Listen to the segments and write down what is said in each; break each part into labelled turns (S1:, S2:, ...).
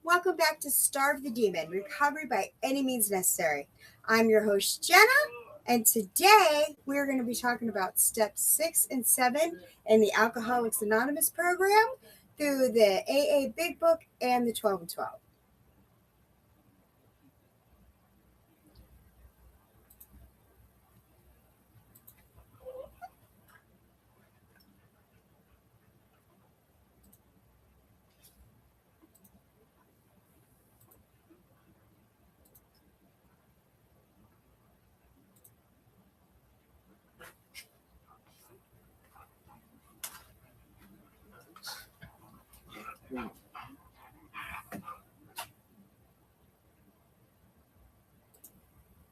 S1: Welcome back to Starve the Demon, Recovery by Any Means Necessary. I'm your host, Jenna, and today we're going to be talking about steps 6 and 7 in the Alcoholics Anonymous program through the AA Big Book and the 12 and 12.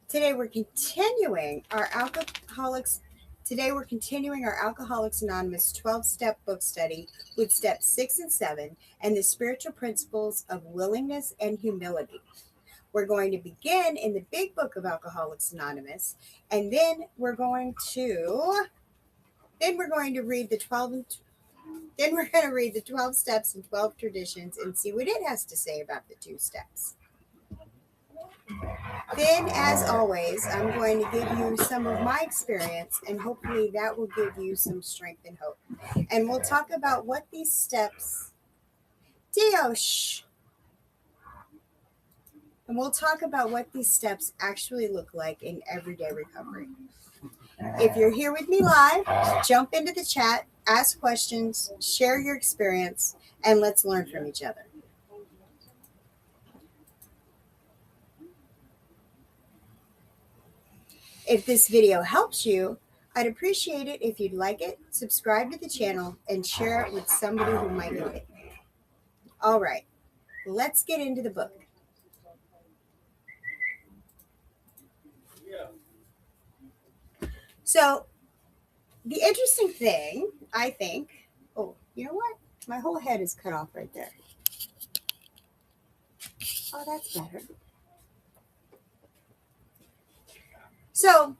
S1: Today we're continuing our Alcoholics Anonymous 12-step book study with steps 6 and 7 and the spiritual principles of willingness and humility. We're going to begin in the Big Book of Alcoholics Anonymous, and then we're going to read the 12 steps and 12 traditions and see what it has to say about the 2 steps. Then, as always, I'm going to give you some of my experience, and hopefully that will give you some strength and hope. And we'll talk about what these steps... And we'll talk about what these steps actually look like in everyday recovery. If you're here with me live, jump into the chat, ask questions, share your experience, and let's learn from each other. If this video helps you, I'd appreciate it if you'd like it, subscribe to the channel, and share it with somebody who might need it. All right, let's get into the book. So, the interesting thing, I think, oh, you know what? My whole head is cut off right there. Oh, that's better. So,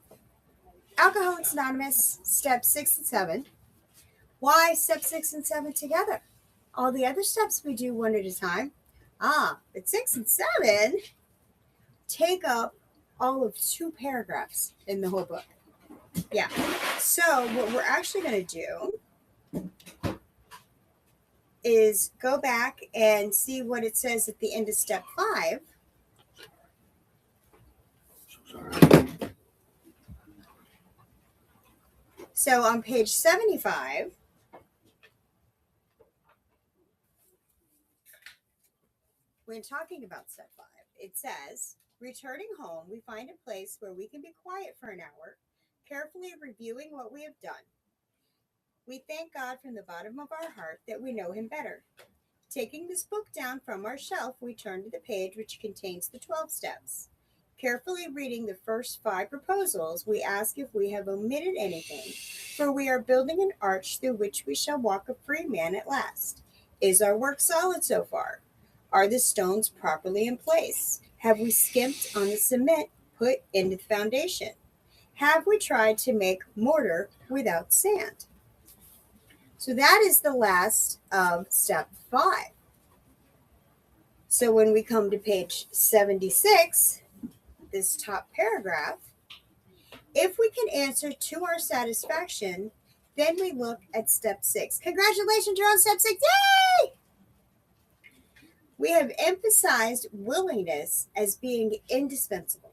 S1: Alcoholics Anonymous, steps 6 and 7. Why step 6 and 7 together? All the other steps we do one at a time. But 6 and 7 take up all of 2 paragraphs in the whole book. Yeah. So what we're actually going to do is go back and see what it says at the end of step 5. So on page 75, when talking about step 5, it says, returning home, we find a place where we can be quiet for an hour, carefully reviewing what we have done. We thank God from the bottom of our heart that we know him better. Taking this book down from our shelf, we turn to the page which contains the 12 steps. Carefully reading the first 5 proposals, we ask if we have omitted anything, for we are building an arch through which we shall walk a free man at last. Is our work solid so far? Are the stones properly in place? Have we skimped on the cement put into the foundation? Have we tried to make mortar without sand? So that is the last of step 5. So when we come to page 76, this top paragraph, if we can answer to our satisfaction, then we look at step 6. Congratulations, you're on step 6. Yay! We have emphasized willingness as being indispensable.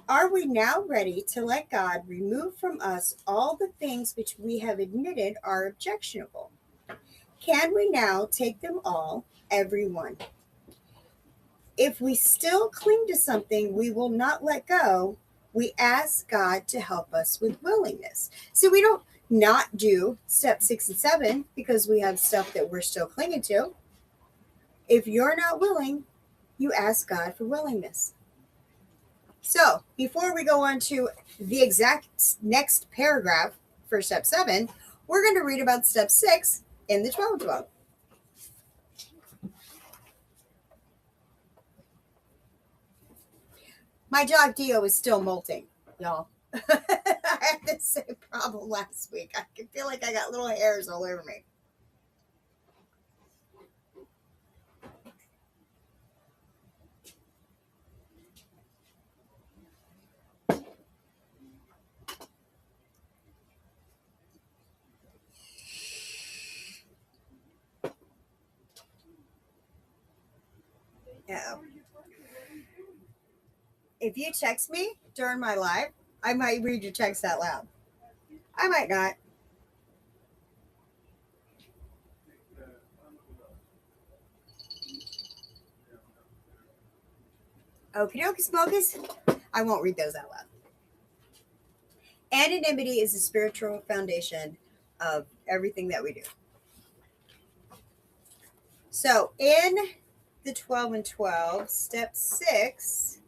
S1: Are we now ready to let God remove from us all the things which we have admitted are objectionable? Can we now take them all, every one? If we still cling to something we will not let go, we ask God to help us with willingness. So we don't not do step 6 and 7 because we have stuff that we're still clinging to. If you're not willing, you ask God for willingness. So, before we go on to the exact next paragraph for step 7, we're going to read about step 6 in the 12-12. My dog Dio is still molting, y'all. I had the same problem last week. I can feel like I got little hairs all over me. Uh-oh. If you text me during my live, I might read your text out loud. I might not. Okie dokie smokies. I won't read those out loud. Anonymity is the spiritual foundation of everything that we do. So in the 12 and 12, step 6,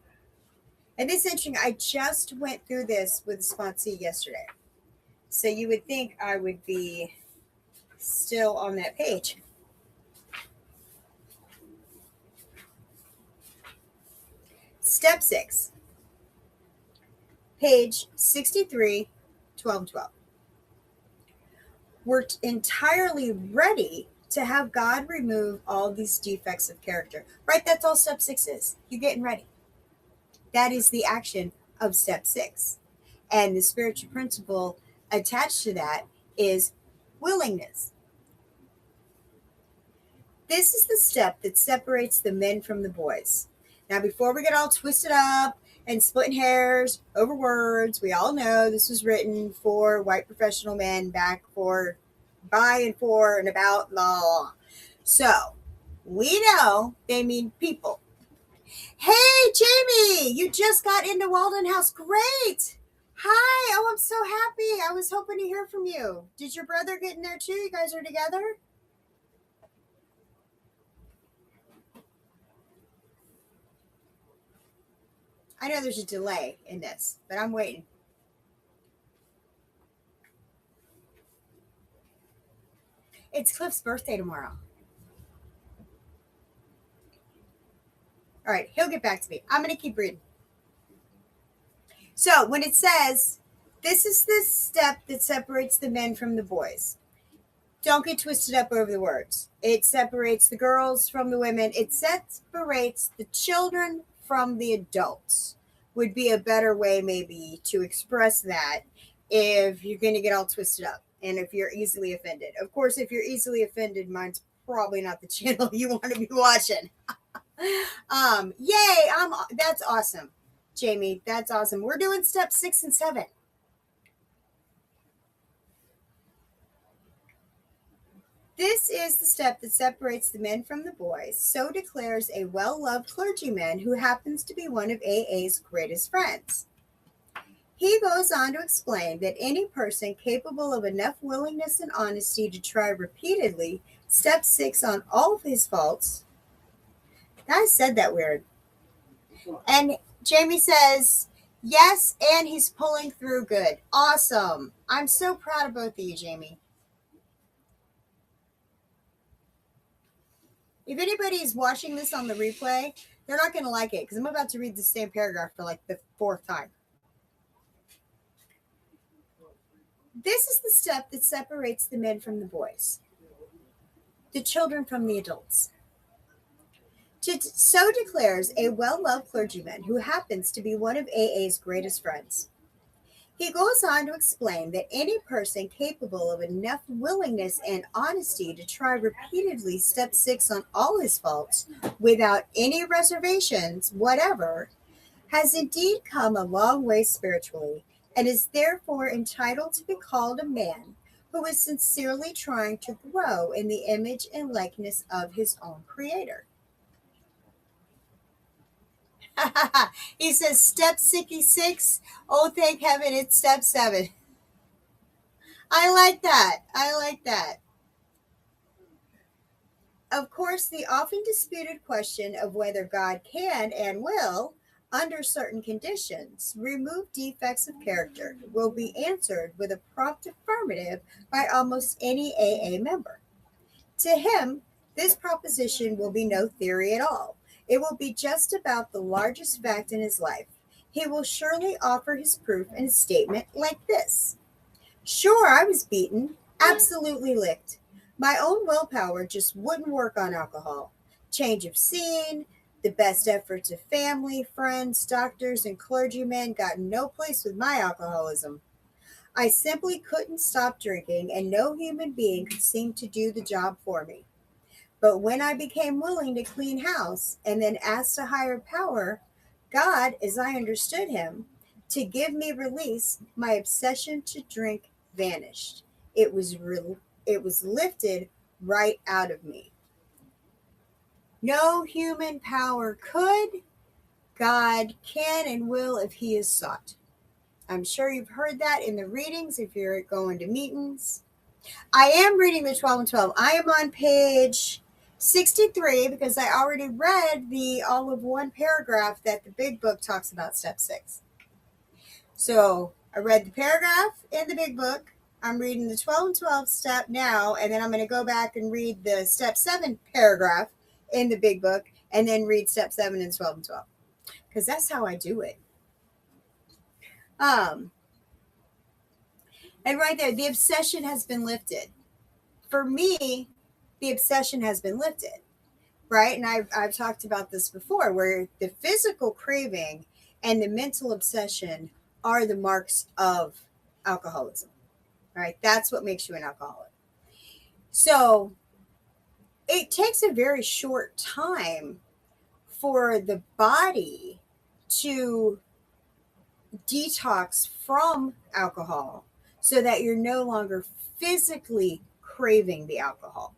S1: and this is interesting, I just went through this with a sponsee yesterday. So you would think I would be still on that page. Step 6, page 63, 12 and 12. We're entirely ready to have God remove all these defects of character. Right? That's all step 6 is. You're getting ready. That is the action of step 6. And the spiritual principle attached to that is willingness. This is the step that separates the men from the boys. Now, before we get all twisted up and splitting hairs over words, we all know this was written for white professional men back by and for and about law. So we know they mean people. Hey, Jamie, you just got into Walden House. Great. Hi. Oh, I'm so happy. I was hoping to hear from you. Did your brother get in there too? You guys are together? I know there's a delay in this, but I'm waiting. It's Cliff's birthday tomorrow. All right, he'll get back to me. I'm going to keep reading. So when it says, this is the step that separates the men from the boys. Don't get twisted up over the words. It separates the girls from the women. It separates the children from the adults. Would be a better way maybe to express that if you're going to get all twisted up and if you're easily offended. Of course, if you're easily offended, mine's probably not the channel you want to be watching. Yay, that's awesome, Jamie. That's awesome. We're doing step 6 and 7. This is the step that separates the men from the boys. So declares a well-loved clergyman who happens to be one of AA's greatest friends. He goes on to explain that any person capable of enough willingness and honesty to try repeatedly step 6 on all of his faults. I said that weird. And Jamie says, yes, and he's pulling through good. Awesome. I'm so proud of both of you, Jamie. If anybody is watching this on the replay, they're not going to like it because I'm about to read the same paragraph for like the 4th time. This is the step that separates the men from the boys, the children from the adults. So declares a well-loved clergyman who happens to be one of AA's greatest friends. He goes on to explain that any person capable of enough willingness and honesty to try repeatedly step 6 on all his faults without any reservations whatever has indeed come a long way spiritually and is therefore entitled to be called a man who is sincerely trying to grow in the image and likeness of his own creator. He says step 66. Oh, thank heaven, it's step 7. I like that. I like that. Of course, the often disputed question of whether God can and will, under certain conditions, remove defects of character will be answered with a prompt affirmative by almost any AA member. To him, this proposition will be no theory at all. It will be just about the largest fact in his life. He will surely offer his proof in a statement like this. Sure, I was beaten, absolutely licked. My own willpower just wouldn't work on alcohol. Change of scene, the best efforts of family, friends, doctors, and clergymen got no place with my alcoholism. I simply couldn't stop drinking, and no human being could seem to do the job for me. But when I became willing to clean house and then asked a higher power, God, as I understood him, to give me release, my obsession to drink vanished. It was lifted right out of me. No human power could. God can and will if he is sought. I'm sure you've heard that in the readings if you're going to meetings. I am reading the 12 and 12. I am on page 63 because I already read the all of one paragraph that the big book talks about step 6. So I read the paragraph in the big book. I'm reading the 12 and 12 step now, and then I'm going to go back and read the step 7 paragraph in the big book, and then read step 7 and 12 and 12. Because that's how I do it. And right there, the obsession has been lifted. For me, the obsession has been lifted, right? And I've talked about this before, where the physical craving and the mental obsession are the marks of alcoholism, right? That's what makes you an alcoholic. So it takes a very short time for the body to detox from alcohol so that you're no longer physically craving the alcohol.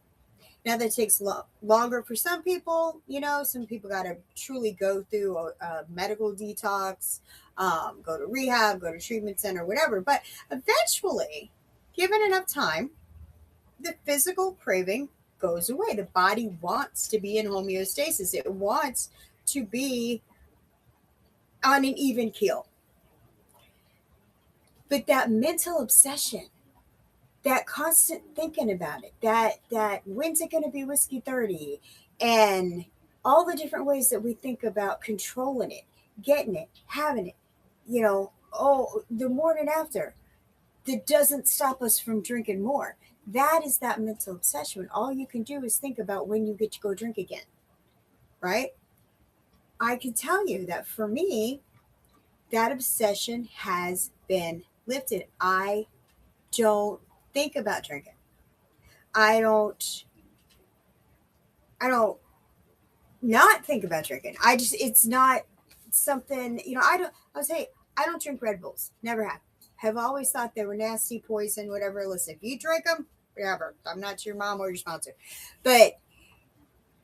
S1: Now that takes longer for some people. Some people got to truly go through a medical detox, go to rehab, go to treatment center, whatever. But eventually, given enough time, the physical craving goes away. The body wants to be in homeostasis. It wants to be on an even keel. But that mental obsession, that constant thinking about it, that when's it going to be whiskey 30, and all the different ways that we think about controlling it, getting it, having it, the morning after, that doesn't stop us from drinking more. That is that mental obsession. All you can do is think about when you get to go drink again, right? I can tell you that for me, that obsession has been lifted. I don't think about drinking. I don't not think about drinking. It's not something, I'll say, I don't drink Red Bulls. Never have. Have always thought they were nasty, poison, whatever. Listen, if you drink them, whatever. I'm not your mom or your sponsor. But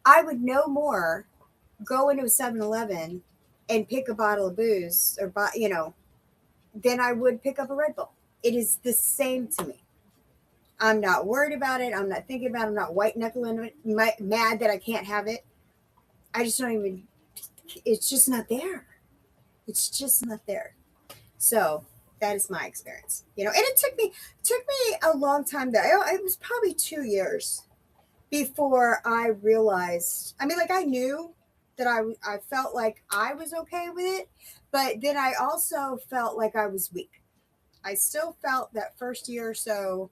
S1: I would no more go into a 7-Eleven and pick a bottle of booze than I would pick up a Red Bull. It is the same to me. I'm not worried about it. I'm not thinking about it. I'm not white knuckling it, mad that I can't have it. I just don't even, it's just not there. It's just not there. So that is my experience, and it took me a long time it was probably 2 years before I realized, I knew that I felt like I was okay with it, but then I also felt like I was weak. I still felt that first year or so,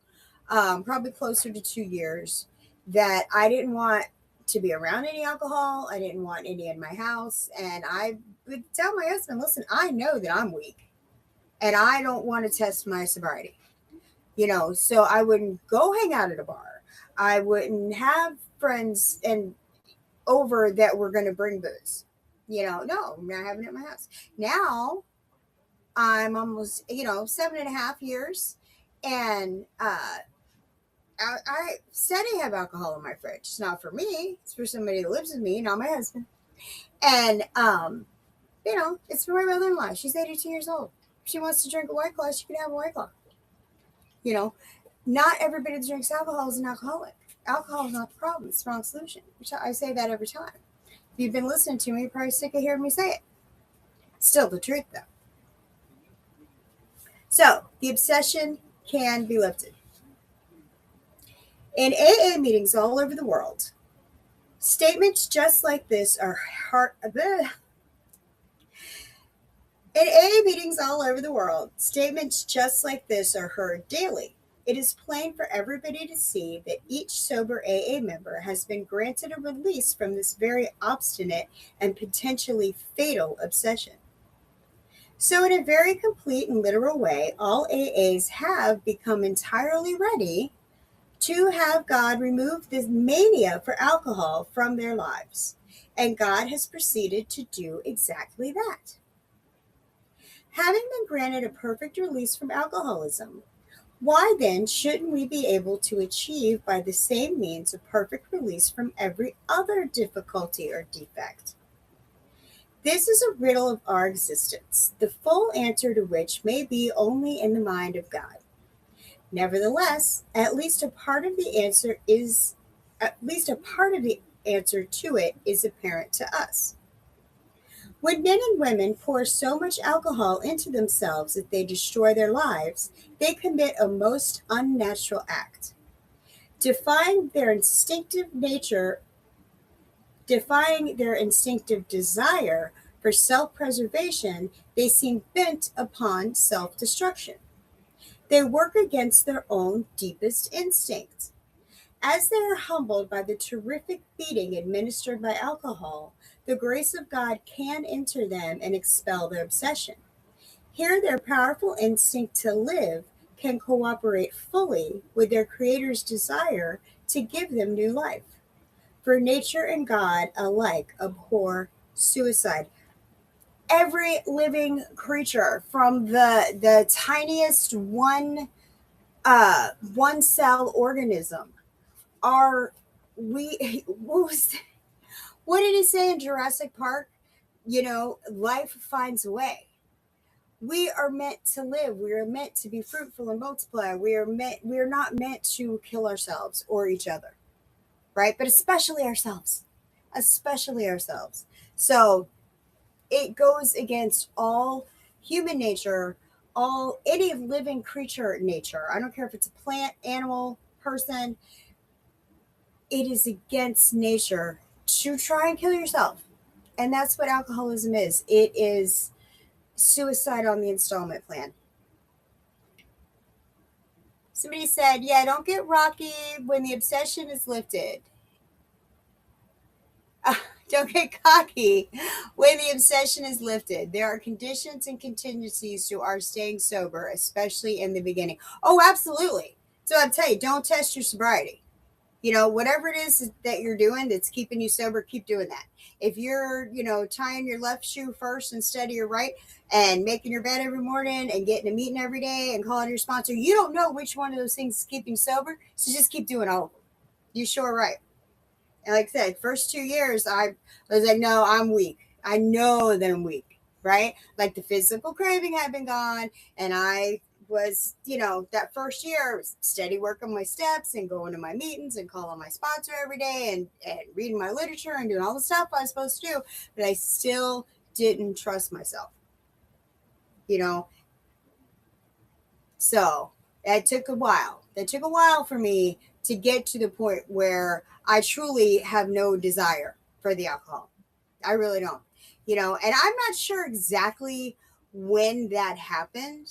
S1: probably closer to 2 years, that I didn't want to be around any alcohol. I didn't want any in my house. And I would tell my husband, listen, I know that I'm weak and I don't want to test my sobriety, so I wouldn't go hang out at a bar. I wouldn't have friends over that were going to bring booze. No, I'm not having it at my house. Now I'm almost, 7.5 years, and I said I have alcohol in my fridge. It's not for me. It's for somebody that lives with me, not my husband. And, it's for my mother-in-law. She's 82 years old. If she wants to drink a White Claw, she can have a White Claw. Not everybody that drinks alcohol is an alcoholic. Alcohol is not the problem. It's the wrong solution. I say that every time. If you've been listening to me, you're probably sick of hearing me say it. Still the truth, though. So, the obsession can be lifted. In AA meetings all over the world, statements just like this are In AA meetings all over the world, statements just like this are heard daily. It is plain for everybody to see that each sober AA member has been granted a release from this very obstinate and potentially fatal obsession. So in a very complete and literal way, all AAs have become entirely ready to have God remove this mania for alcohol from their lives. And God has proceeded to do exactly that. Having been granted a perfect release from alcoholism, why then shouldn't we be able to achieve by the same means a perfect release from every other difficulty or defect? This is a riddle of our existence, the full answer to which may be only in the mind of God. Nevertheless, at least a part of the answer to it is apparent to us. When men and women pour so much alcohol into themselves that they destroy their lives, they commit a most unnatural act. Defying their instinctive desire for self-preservation, they seem bent upon self-destruction. They work against their own deepest instincts. As they are humbled by the terrific beating administered by alcohol, the grace of God can enter them and expel their obsession. Here, their powerful instinct to live can cooperate fully with their Creator's desire to give them new life. For nature and God alike abhor suicide. Every living creature, from the tiniest one cell organism, are we what did he say in Jurassic Park? Life finds a way. We are meant to live. We are meant to be fruitful and multiply. We are not meant to kill ourselves or each other, right? But especially ourselves. Especially ourselves. So it goes against all human nature, all any living creature nature. I don't care if it's a plant, animal, person. It is against nature to try and kill yourself. And that's what alcoholism is. It is suicide on the installment plan. Somebody said, yeah, don't get rocky when the obsession is lifted. Don't get cocky when the obsession is lifted. There are conditions and contingencies to our staying sober, especially in the beginning. Oh, absolutely. So I'll tell you, don't test your sobriety. Whatever it is that you're doing that's keeping you sober, keep doing that. If you're, tying your left shoe first instead of your right and making your bed every morning and getting a meeting every day and calling your sponsor, you don't know which one of those things is keeping you sober. So just keep doing all of them. You sure right. And like I said, first 2 years, I was like, no, I'm weak. I know that I'm weak, right? Like the physical craving had been gone. And I was, that first year, steady working my steps and going to my meetings and calling my sponsor every day and reading my literature and doing all the stuff I was supposed to do. But I still didn't trust myself, So it took a while. It took a while for me to get to the point where I truly have no desire for the alcohol. I really don't, and I'm not sure exactly when that happened.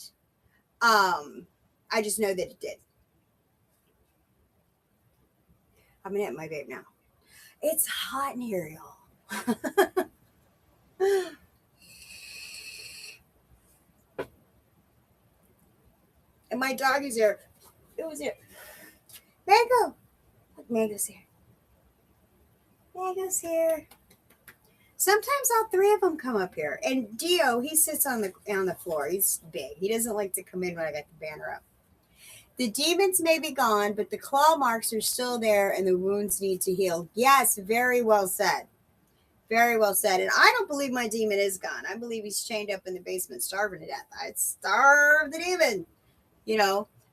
S1: I just know that it did. I'm gonna hit my vape now. It's hot in here, y'all. And my dog is here. It was here. Mango. Look, Mango's here. Mango's here. Sometimes all three of them come up here. And Dio, he sits on the floor. He's big. He doesn't like to come in when I got the banner up. The demons may be gone, but the claw marks are still there and the wounds need to heal. Yes, very well said. Very well said. And I don't believe my demon is gone. I believe he's chained up in the basement starving to death. I'd starve the demon.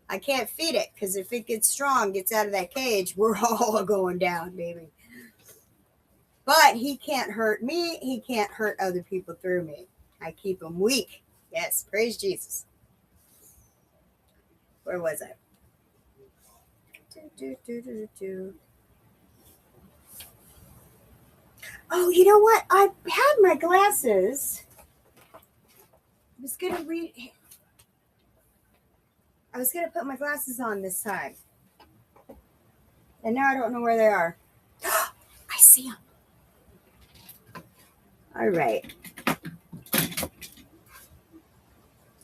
S1: I can't feed it because if it gets strong, gets out of that cage, we're all going down, baby. But he can't hurt me. He can't hurt other people through me. I keep him weak. Yes, praise Jesus. Where was I? Oh, you know what? I had my glasses. I was going to put my glasses on this time. And now I don't know where they are. I see them. All right.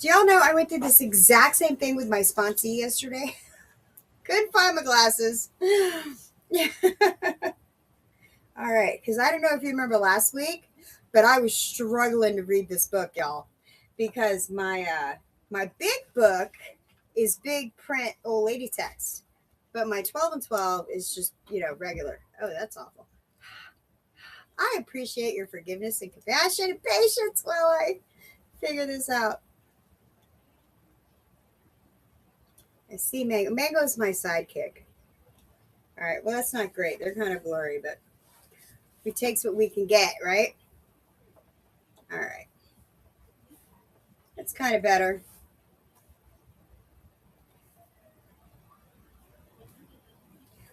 S1: Do y'all know I went through this exact same thing with my sponsee yesterday? Couldn't find my glasses. All right, because I don't know if you remember last week, but I was struggling to read this book, y'all, because my big book is big print old lady text, but my 12 and 12 is just regular. Oh, that's awful. I appreciate your forgiveness and compassion and patience while I figure this out. I see Mango. Mango's my sidekick. All right, well, that's not great. They're kind of blurry, but we takes what we can get, right? All right. That's kind of better.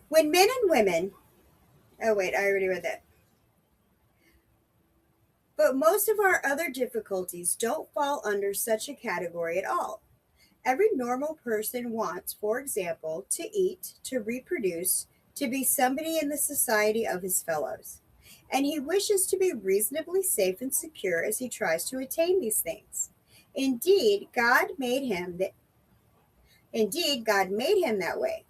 S1: When men and women, oh, wait, I already read that. But most of our other difficulties don't fall under such a category at all. Every normal person wants, for example, to eat, to reproduce, to be somebody in the society of his fellows. And he wishes to be reasonably safe and secure as he tries to attain these things. Indeed, God made him that way.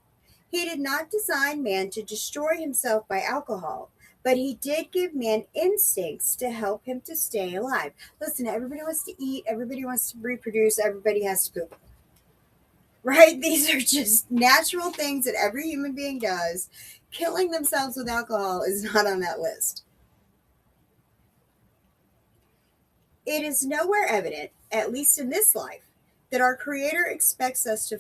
S1: He did not design man to destroy himself by alcohol, but he did give man instincts to help him to stay alive. Listen, everybody wants to eat, everybody wants to reproduce, everybody has to poop. Right? These are just natural things that every human being does. Killing themselves with alcohol is not on that list. It is nowhere evident, at least in this life, that our Creator expects us to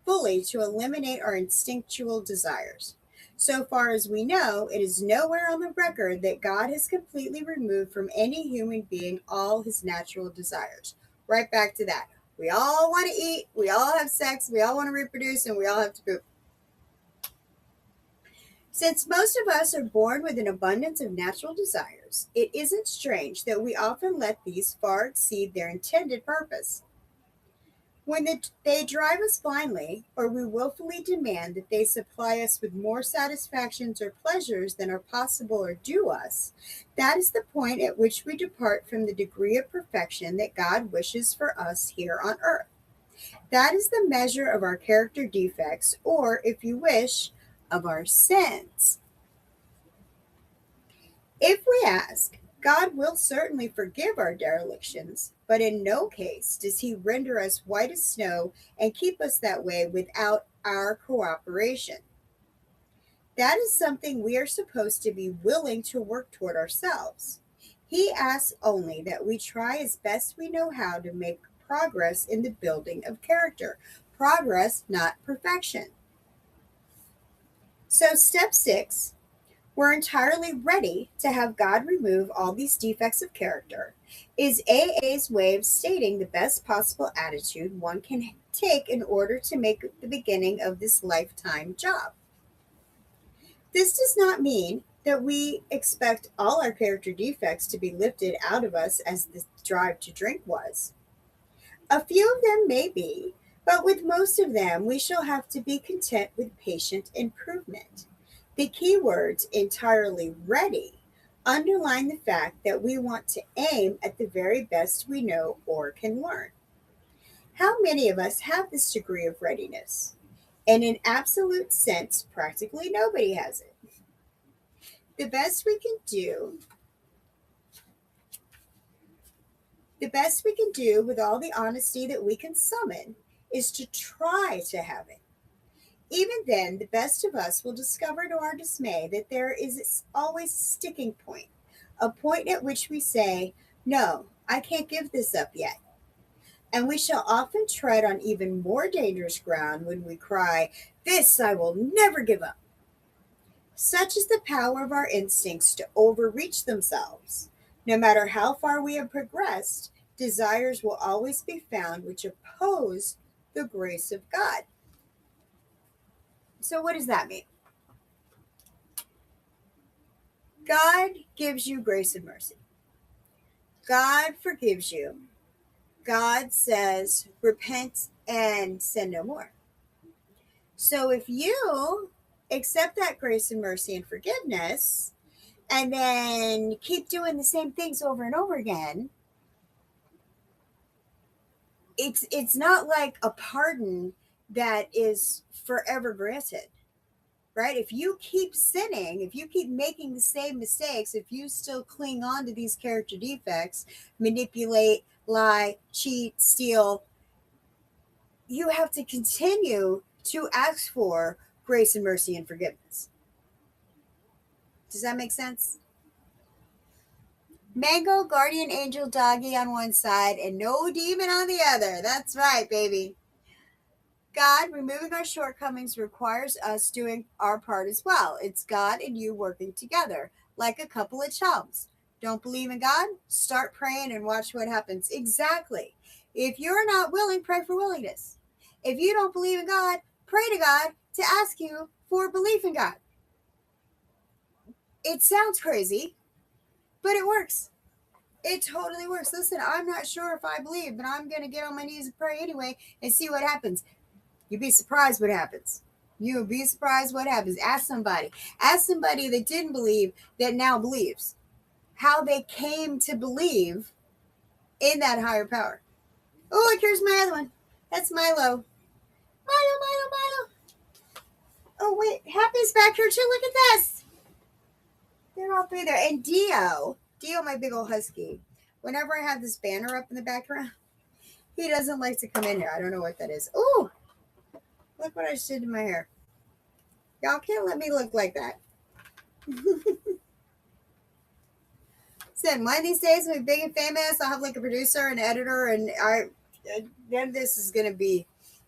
S1: fully to eliminate our instinctual desires. So far as we know, it is nowhere on the record that God has completely removed from any human being all his natural desires. Right back to that. We all want to eat, we all have sex, we all want to reproduce, and we all have to poop. Since most of us are born with an abundance of natural desires, it isn't strange that we often let these far exceed their intended purpose. When they drive us blindly, or we willfully demand that they supply us with more satisfactions or pleasures than are possible or due us, that is the point at which we depart from the degree of perfection that God wishes for us here on earth. That is the measure of our character defects, or, if you wish, of our sins. If we ask, God will certainly forgive our derelictions, but in no case does he render us white as snow and keep us that way without our cooperation. That is something we are supposed to be willing to work toward ourselves. He asks only that we try as best we know how to make progress in the building of character. Progress, not perfection. So, step 6, we're entirely ready to have God remove all these defects of character, is AA's way of stating the best possible attitude one can take in order to make the beginning of this lifetime job. This does not mean that we expect all our character defects to be lifted out of us as the drive to drink was. A few of them may be, but with most of them, we shall have to be content with patient improvement. The key words entirely ready underline the fact that we want to aim at the very best we know or can learn. How many of us have this degree of readiness? In an absolute sense, practically nobody has it. The best we can do, the best we can do with all the honesty that we can summon is to try to have it. Even then, the best of us will discover to our dismay that there is always a sticking point, a point at which we say, "No, I can't give this up yet." And we shall often tread on even more dangerous ground when we cry, "This I will never give up." Such is the power of our instincts to overreach themselves. No matter how far we have progressed, desires will always be found which oppose the grace of God. So, what does that mean? God gives you grace and mercy. God forgives you. God says, repent and sin no more. So if you accept that grace and mercy and forgiveness and then keep doing the same things over and over again, it's not like a pardon that is forever granted, right? If you keep sinning, if you keep making the same mistakes, if you still cling on to these character defects, manipulate, lie, cheat, steal, you have to continue to ask for grace and mercy and forgiveness. Does that make sense? Mango, guardian angel, doggy on one side, and no demon on the other. That's right, baby. God, removing our shortcomings requires us doing our part as well. It's God and you working together, like a couple of chums. Don't believe in God? Start praying and watch what happens. Exactly. If you're not willing, pray for willingness. If you don't believe in God, pray to God to ask you for belief in God. It sounds crazy, but it works. It totally works. Listen, I'm not sure if I believe, but I'm going to get on my knees and pray anyway and see what happens. You'd be surprised what happens. You'll be surprised what happens. Ask somebody. Ask somebody that didn't believe that now believes. How they came to believe in that higher power. Oh, look, here's my other one. That's Milo. Milo, Milo, Milo. Oh, wait. Happy's back here too. Look at this. They're all three there. And Dio, my big old husky. Whenever I have this banner up in the background, he doesn't like to come in here. I don't know what that is. Oh, look what I just did to my hair. Y'all can't let me look like that. Said one of these days when we're big and famous, I'll have like a producer and editor, and then this is gonna be,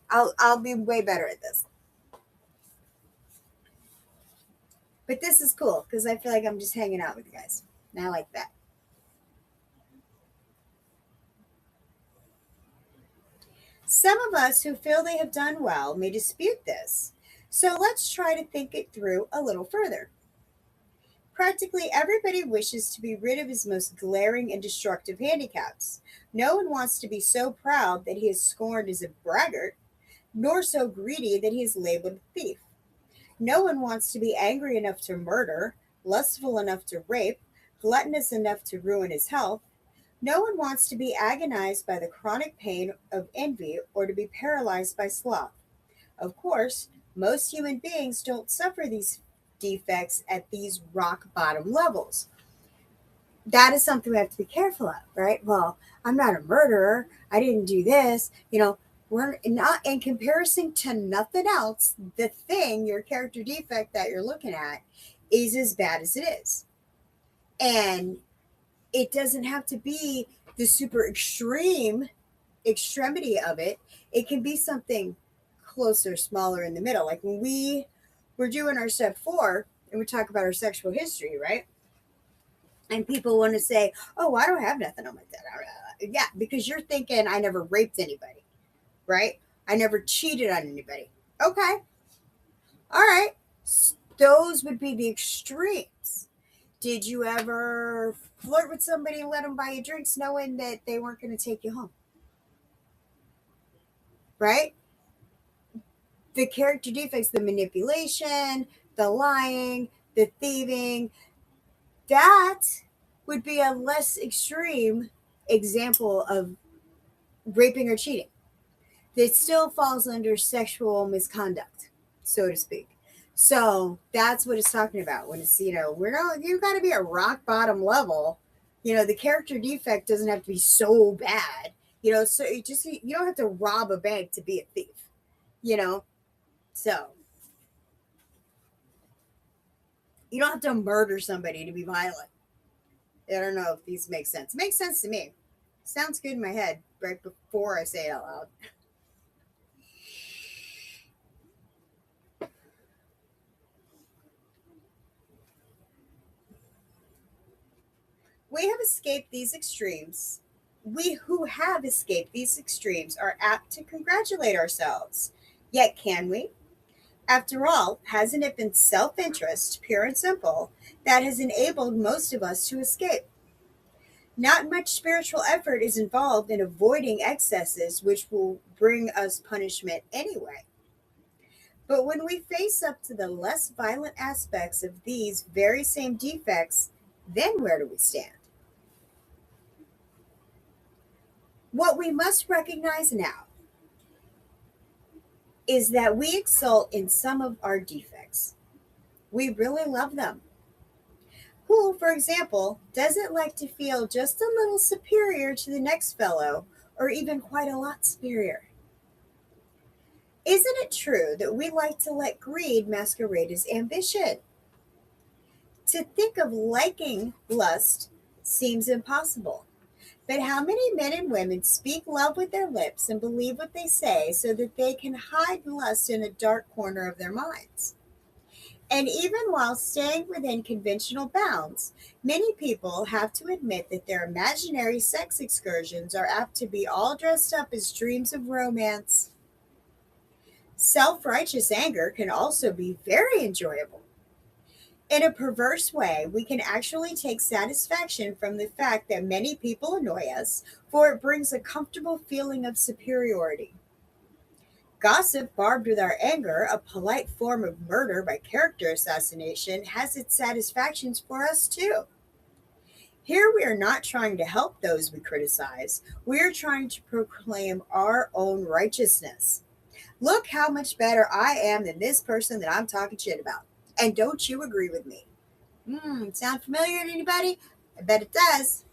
S1: I'll be way better at this. But this is cool because I feel like I'm just hanging out with you guys, and I like that. Some of us who feel they have done well may dispute this, so let's try to think it through a little further. Practically everybody wishes to be rid of his most glaring and destructive handicaps. No one wants to be so proud that he is scorned as a braggart, nor so greedy that he is labeled a thief. No one wants to be angry enough to murder, lustful enough to rape, gluttonous enough to ruin his health. No one wants to be agonized by the chronic pain of envy or to be paralyzed by sloth. Of course, most human beings don't suffer these defects at these rock bottom levels. That is something we have to be careful of, right? Well, I'm not a murderer. I didn't do this. We're not, in comparison to nothing else, the thing, your character defect that you're looking at, is as bad as it is. And it doesn't have to be the super extremity of it. It can be something closer, smaller in the middle. Like when we were doing our step 4 and we talk about our sexual history, right? And people want to say, oh, I don't have nothing on my dad. Yeah, because you're thinking I never raped anybody, right? I never cheated on anybody. Okay. All right. Those would be the extremes. Did you ever flirt with somebody and let them buy you drinks knowing that they weren't going to take you home? Right? The character defects, the manipulation, the lying, the thieving, that would be a less extreme example of raping or cheating. It still falls under sexual misconduct, so to speak. So that's what it's talking about when it's, we're not, you got to be a rock bottom level. The character defect doesn't have to be so bad, so you don't have to rob a bank to be a thief, so you don't have to murder somebody to be violent. I don't know if these make sense. Makes sense to me. Sounds good in my head right before I say it out loud. We have escaped these extremes. We who have escaped these extremes are apt to congratulate ourselves. Yet, can we? After all, hasn't it been self interest, pure and simple, that has enabled most of us to escape? Not much spiritual effort is involved in avoiding excesses which will bring us punishment anyway. But when we face up to the less violent aspects of these very same defects, then where do we stand? What we must recognize now is that we exult in some of our defects. We really love them. Who, for example, doesn't like to feel just a little superior to the next fellow, or even quite a lot superior? Isn't it true that we like to let greed masquerade as ambition? To think of liking lust seems impossible. But how many men and women speak love with their lips and believe what they say so that they can hide lust in a dark corner of their minds? And even while staying within conventional bounds, many people have to admit that their imaginary sex excursions are apt to be all dressed up as dreams of romance. Self righteous anger can also be very enjoyable. In a perverse way, we can actually take satisfaction from the fact that many people annoy us, for it brings a comfortable feeling of superiority. Gossip, barbed with our anger, a polite form of murder by character assassination, has its satisfactions for us too. Here we are not trying to help those we criticize, we are trying to proclaim our own righteousness. Look how much better I am than this person that I'm talking shit about. And don't you agree with me? Sound familiar to anybody? I bet it does.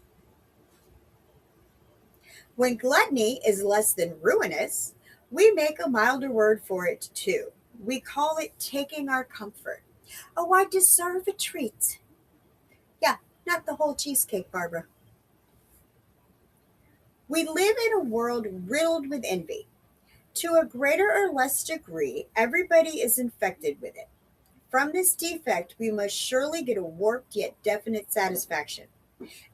S1: When gluttony is less than ruinous, we make a milder word for it too. We call it taking our comfort. Oh, I deserve a treat. Yeah, not the whole cheesecake, Barbara. We live in a world riddled with envy. To a greater or less degree, everybody is infected with it. From this defect, we must surely get a warped yet definite satisfaction.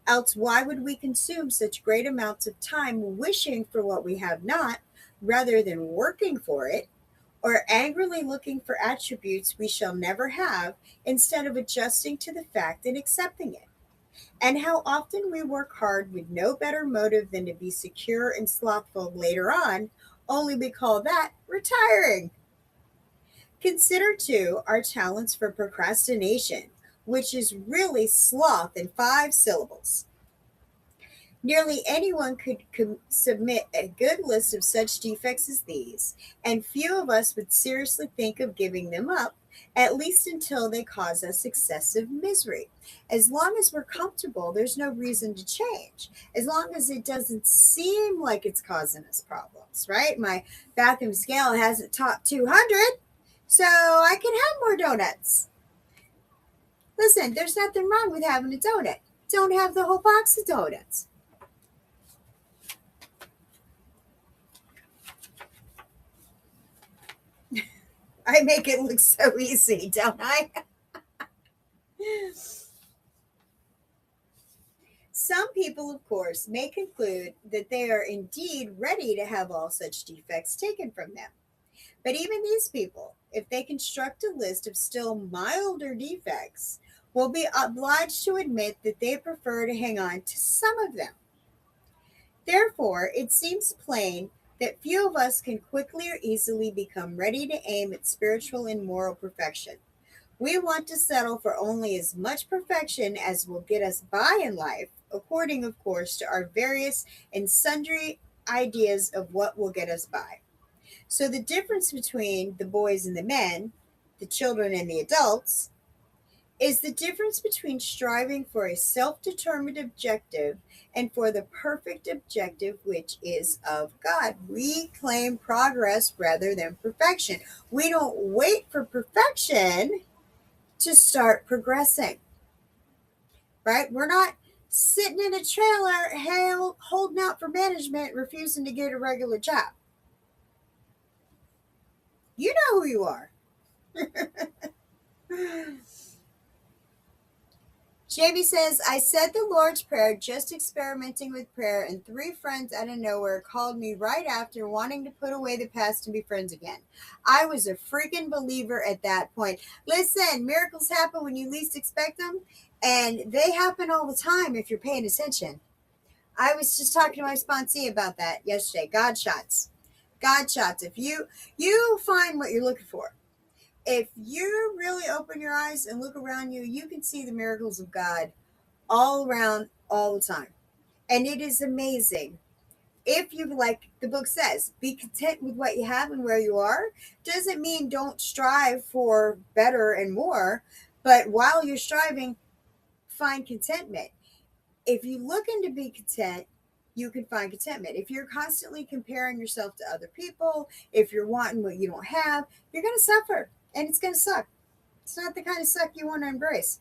S1: Else, why would we consume such great amounts of time wishing for what we have not, rather than working for it, or angrily looking for attributes we shall never have, instead of adjusting to the fact and accepting it? And how often we work hard with no better motive than to be secure and slothful later on, only we call that retiring. Consider, too, our talents for procrastination, which is really sloth in 5 syllables. Nearly anyone could submit a good list of such defects as these, and few of us would seriously think of giving them up, at least until they cause us excessive misery. As long as we're comfortable, there's no reason to change. As long as it doesn't seem like it's causing us problems, right? My bathroom scale hasn't topped 200, so I can have more donuts. Listen, there's nothing wrong with having a donut. Don't have the whole box of donuts. I make it look so easy, don't I? Some people, of course, may conclude that they are indeed ready to have all such defects taken from them. But even these people, if they construct a list of still milder defects, will be obliged to admit that they prefer to hang on to some of them. Therefore, it seems plain that few of us can quickly or easily become ready to aim at spiritual and moral perfection. We want to settle for only as much perfection as will get us by in life, according, of course, to our various and sundry ideas of what will get us by. So, the difference between the boys and the men, the children and the adults, is the difference between striving for a self determined objective and for the perfect objective, which is of God. We claim progress rather than perfection. We don't wait for perfection to start progressing, right? We're not sitting in a trailer, holding out for management, refusing to get a regular job. You know who you are. Jamie says, I said the Lord's Prayer just experimenting with prayer, and 3 friends out of nowhere called me right after wanting to put away the past and be friends again. I was a freaking believer at that point. Listen, miracles happen when you least expect them, and they happen all the time if you're paying attention. I was just talking to my sponsee about that yesterday. God shots. God shots. If you find what you're looking for, if you really open your eyes and look around you, you can see the miracles of God all around all the time. And it is amazing If you, like the book says, be content with what you have and where you are, doesn't mean don't strive for better and more, but while you're striving, find contentment. If you looking to be content, you can find contentment. If you're constantly comparing yourself to other people, if you're wanting what you don't have, you're going to suffer and it's going to suck. It's not the kind of suck you want to embrace.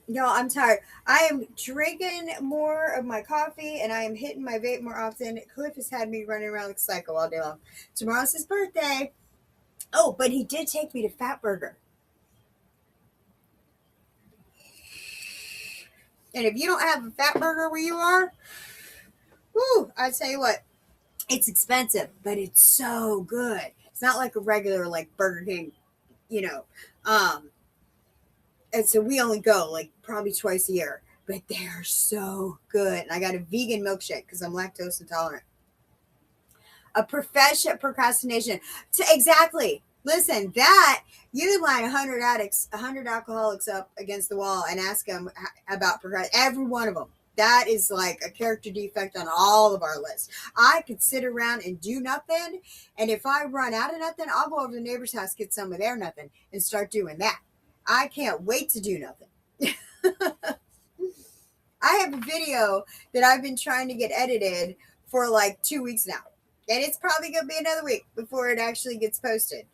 S1: Y'all, I'm tired. I am drinking more of my coffee and I am hitting my vape more often. Cliff has had me running around like a psycho all day long. Tomorrow's his birthday. Oh, but he did take me to Fat Burger. And if you don't have a Fat Burger where you are, whoo, I tell you what, it's expensive, but it's so good. It's not like a regular like Burger King, you know. Um, and so we only go like probably twice a year, but they are so good. And I got a vegan milkshake because I'm lactose intolerant. A profession procrastination. Exactly. Listen, that you can line 100 addicts, 100 alcoholics up against the wall and ask them about procrastination. Every one of them. That is like a character defect on all of our lists. I could sit around and do nothing, and if I run out of nothing, I'll go over to the neighbor's house, get some of their nothing, and start doing that. I can't wait to do nothing. I have a video that I've been trying to get edited for like 2 weeks now. And it's probably going to be another week before it actually gets posted.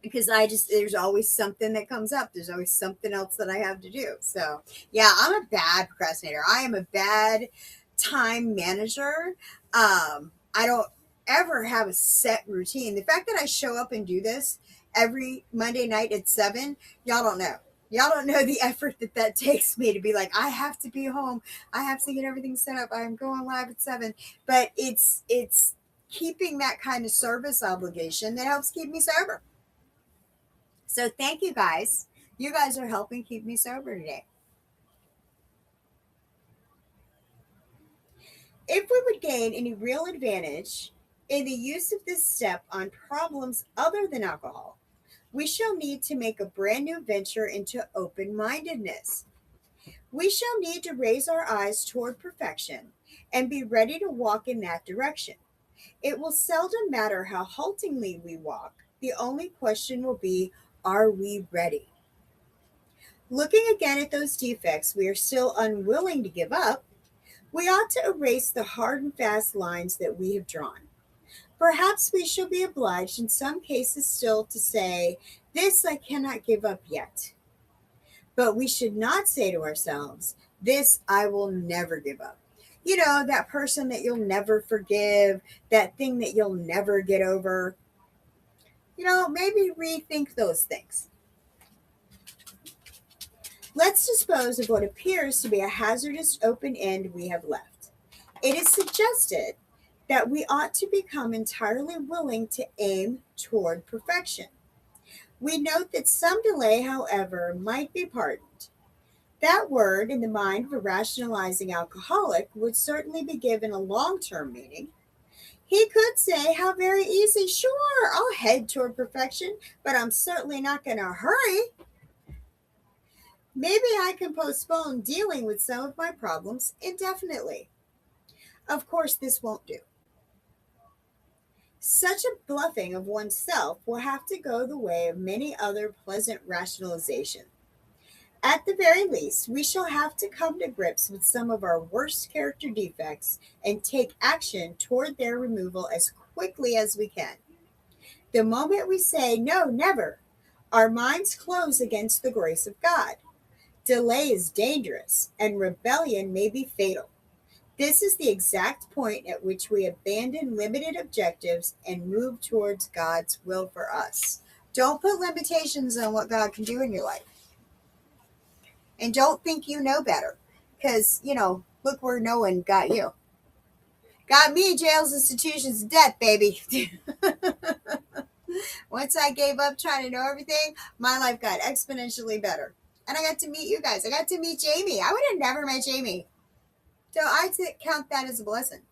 S1: Because there's always something that comes up. There's always something else that I have to do. So, yeah, I'm a bad procrastinator. I am a bad time manager. I don't ever have a set routine. The fact that I show up and do this every Monday night at 7, y'all don't know. Y'all don't know the effort that takes me to be like, I have to be home. I have to get everything set up. I'm going live at 7. But it's keeping that kind of service obligation that helps keep me sober. So thank you guys. You guys are helping keep me sober today. If we would gain any real advantage in the use of this step on problems other than alcohol, we shall need to make a brand new venture into open mindedness. We shall need to raise our eyes toward perfection and be ready to walk in that direction. It will seldom matter how haltingly we walk. The only question will be, are we ready? Looking again at those defects we are still unwilling to give up, we ought to erase the hard and fast lines that we have drawn. Perhaps we shall be obliged in some cases still to say, this I cannot give up yet. But we should not say to ourselves, this I will never give up. You know, that person that you'll never forgive, that thing that you'll never get over. You know, maybe rethink those things. Let's dispose of what appears to be a hazardous open end we have left. It is suggested that we ought to become entirely willing to aim toward perfection. We note that some delay, however, might be pardoned. That word, in the mind of a rationalizing alcoholic, would certainly be given a long-term meaning. He could say, how very easy, sure, I'll head toward perfection, but I'm certainly not going to hurry. Maybe I can postpone dealing with some of my problems indefinitely. Of course, this won't do. Such a bluffing of oneself will have to go the way of many other pleasant rationalization. At the very least, we shall have to come to grips with some of our worst character defects and take action toward their removal as quickly as we can. The moment we say, no, never, our minds close against the grace of God. Delay is dangerous, and rebellion may be fatal. This is the exact point at which we abandon limited objectives and move towards God's will for us. Don't put limitations on what God can do in your life. And don't think you know better. Because, look where no one got you. Got me, jails, institutions, death, baby. Once I gave up trying to know everything, my life got exponentially better. And I got to meet you guys. I got to meet Jamie. I would have never met Jamie. So I count that as a blessing.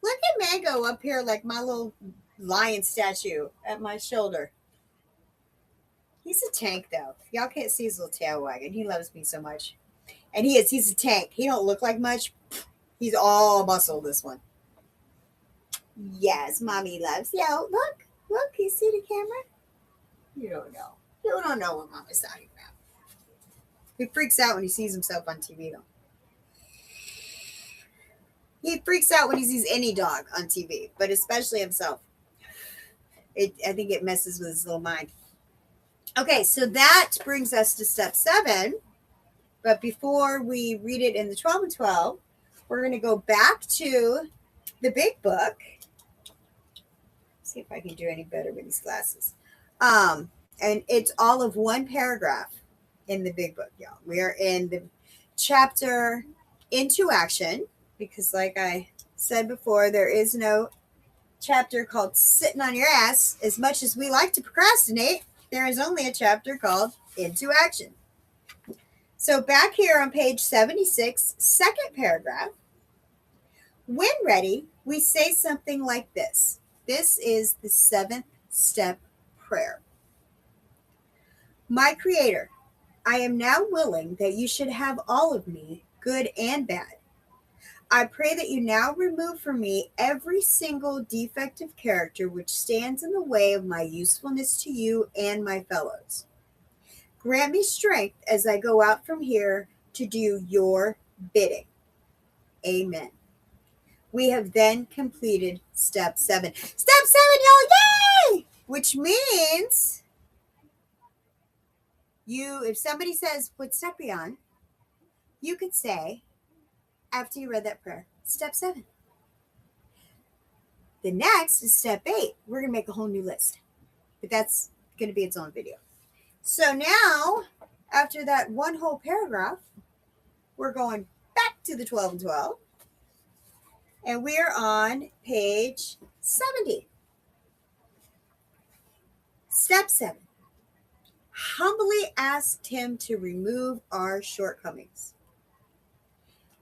S1: Look at Mango up here like my little lion statue at my shoulder. He's a tank, though. Y'all can't see his little tail wagging. He loves me so much. And he's a tank. He don't look like much. He's all muscle, this one. Yes, mommy loves you. Look, you see the camera? You don't know. You don't know what mama's talking about. He freaks out when he sees himself on TV, though. He freaks out when he sees any dog on TV, but especially himself. I think it messes with his little mind. Okay, so that brings us to step 7. But before we read it in the 12 and 12, we're going to go back to the big book. See if I can do any better with these glasses. And it's all of one paragraph in the big book, y'all. We are in the chapter Into Action, because like I said before, there is no chapter called Sitting on Your Ass. As much as we like to procrastinate, there is only a chapter called Into Action. So back here on page 76, second paragraph, when ready, we say something like this. This is the 7th step prayer. My Creator, I am now willing that you should have all of me, good and bad. I pray that you now remove from me every single defective character which stands in the way of my usefulness to you and my fellows. Grant me strength as I go out from here to do your bidding. Amen. We have then completed step 7. Step 7, y'all, yay! Which means if somebody says, what step are you on? You could say, after you read that prayer, step 7. The next is step 8. We're going to make a whole new list, but that's going to be its own video. So now, after that one whole paragraph, we're going back to the 12 and 12, and we're on page 70. Step 7. Humbly asked him to remove our shortcomings.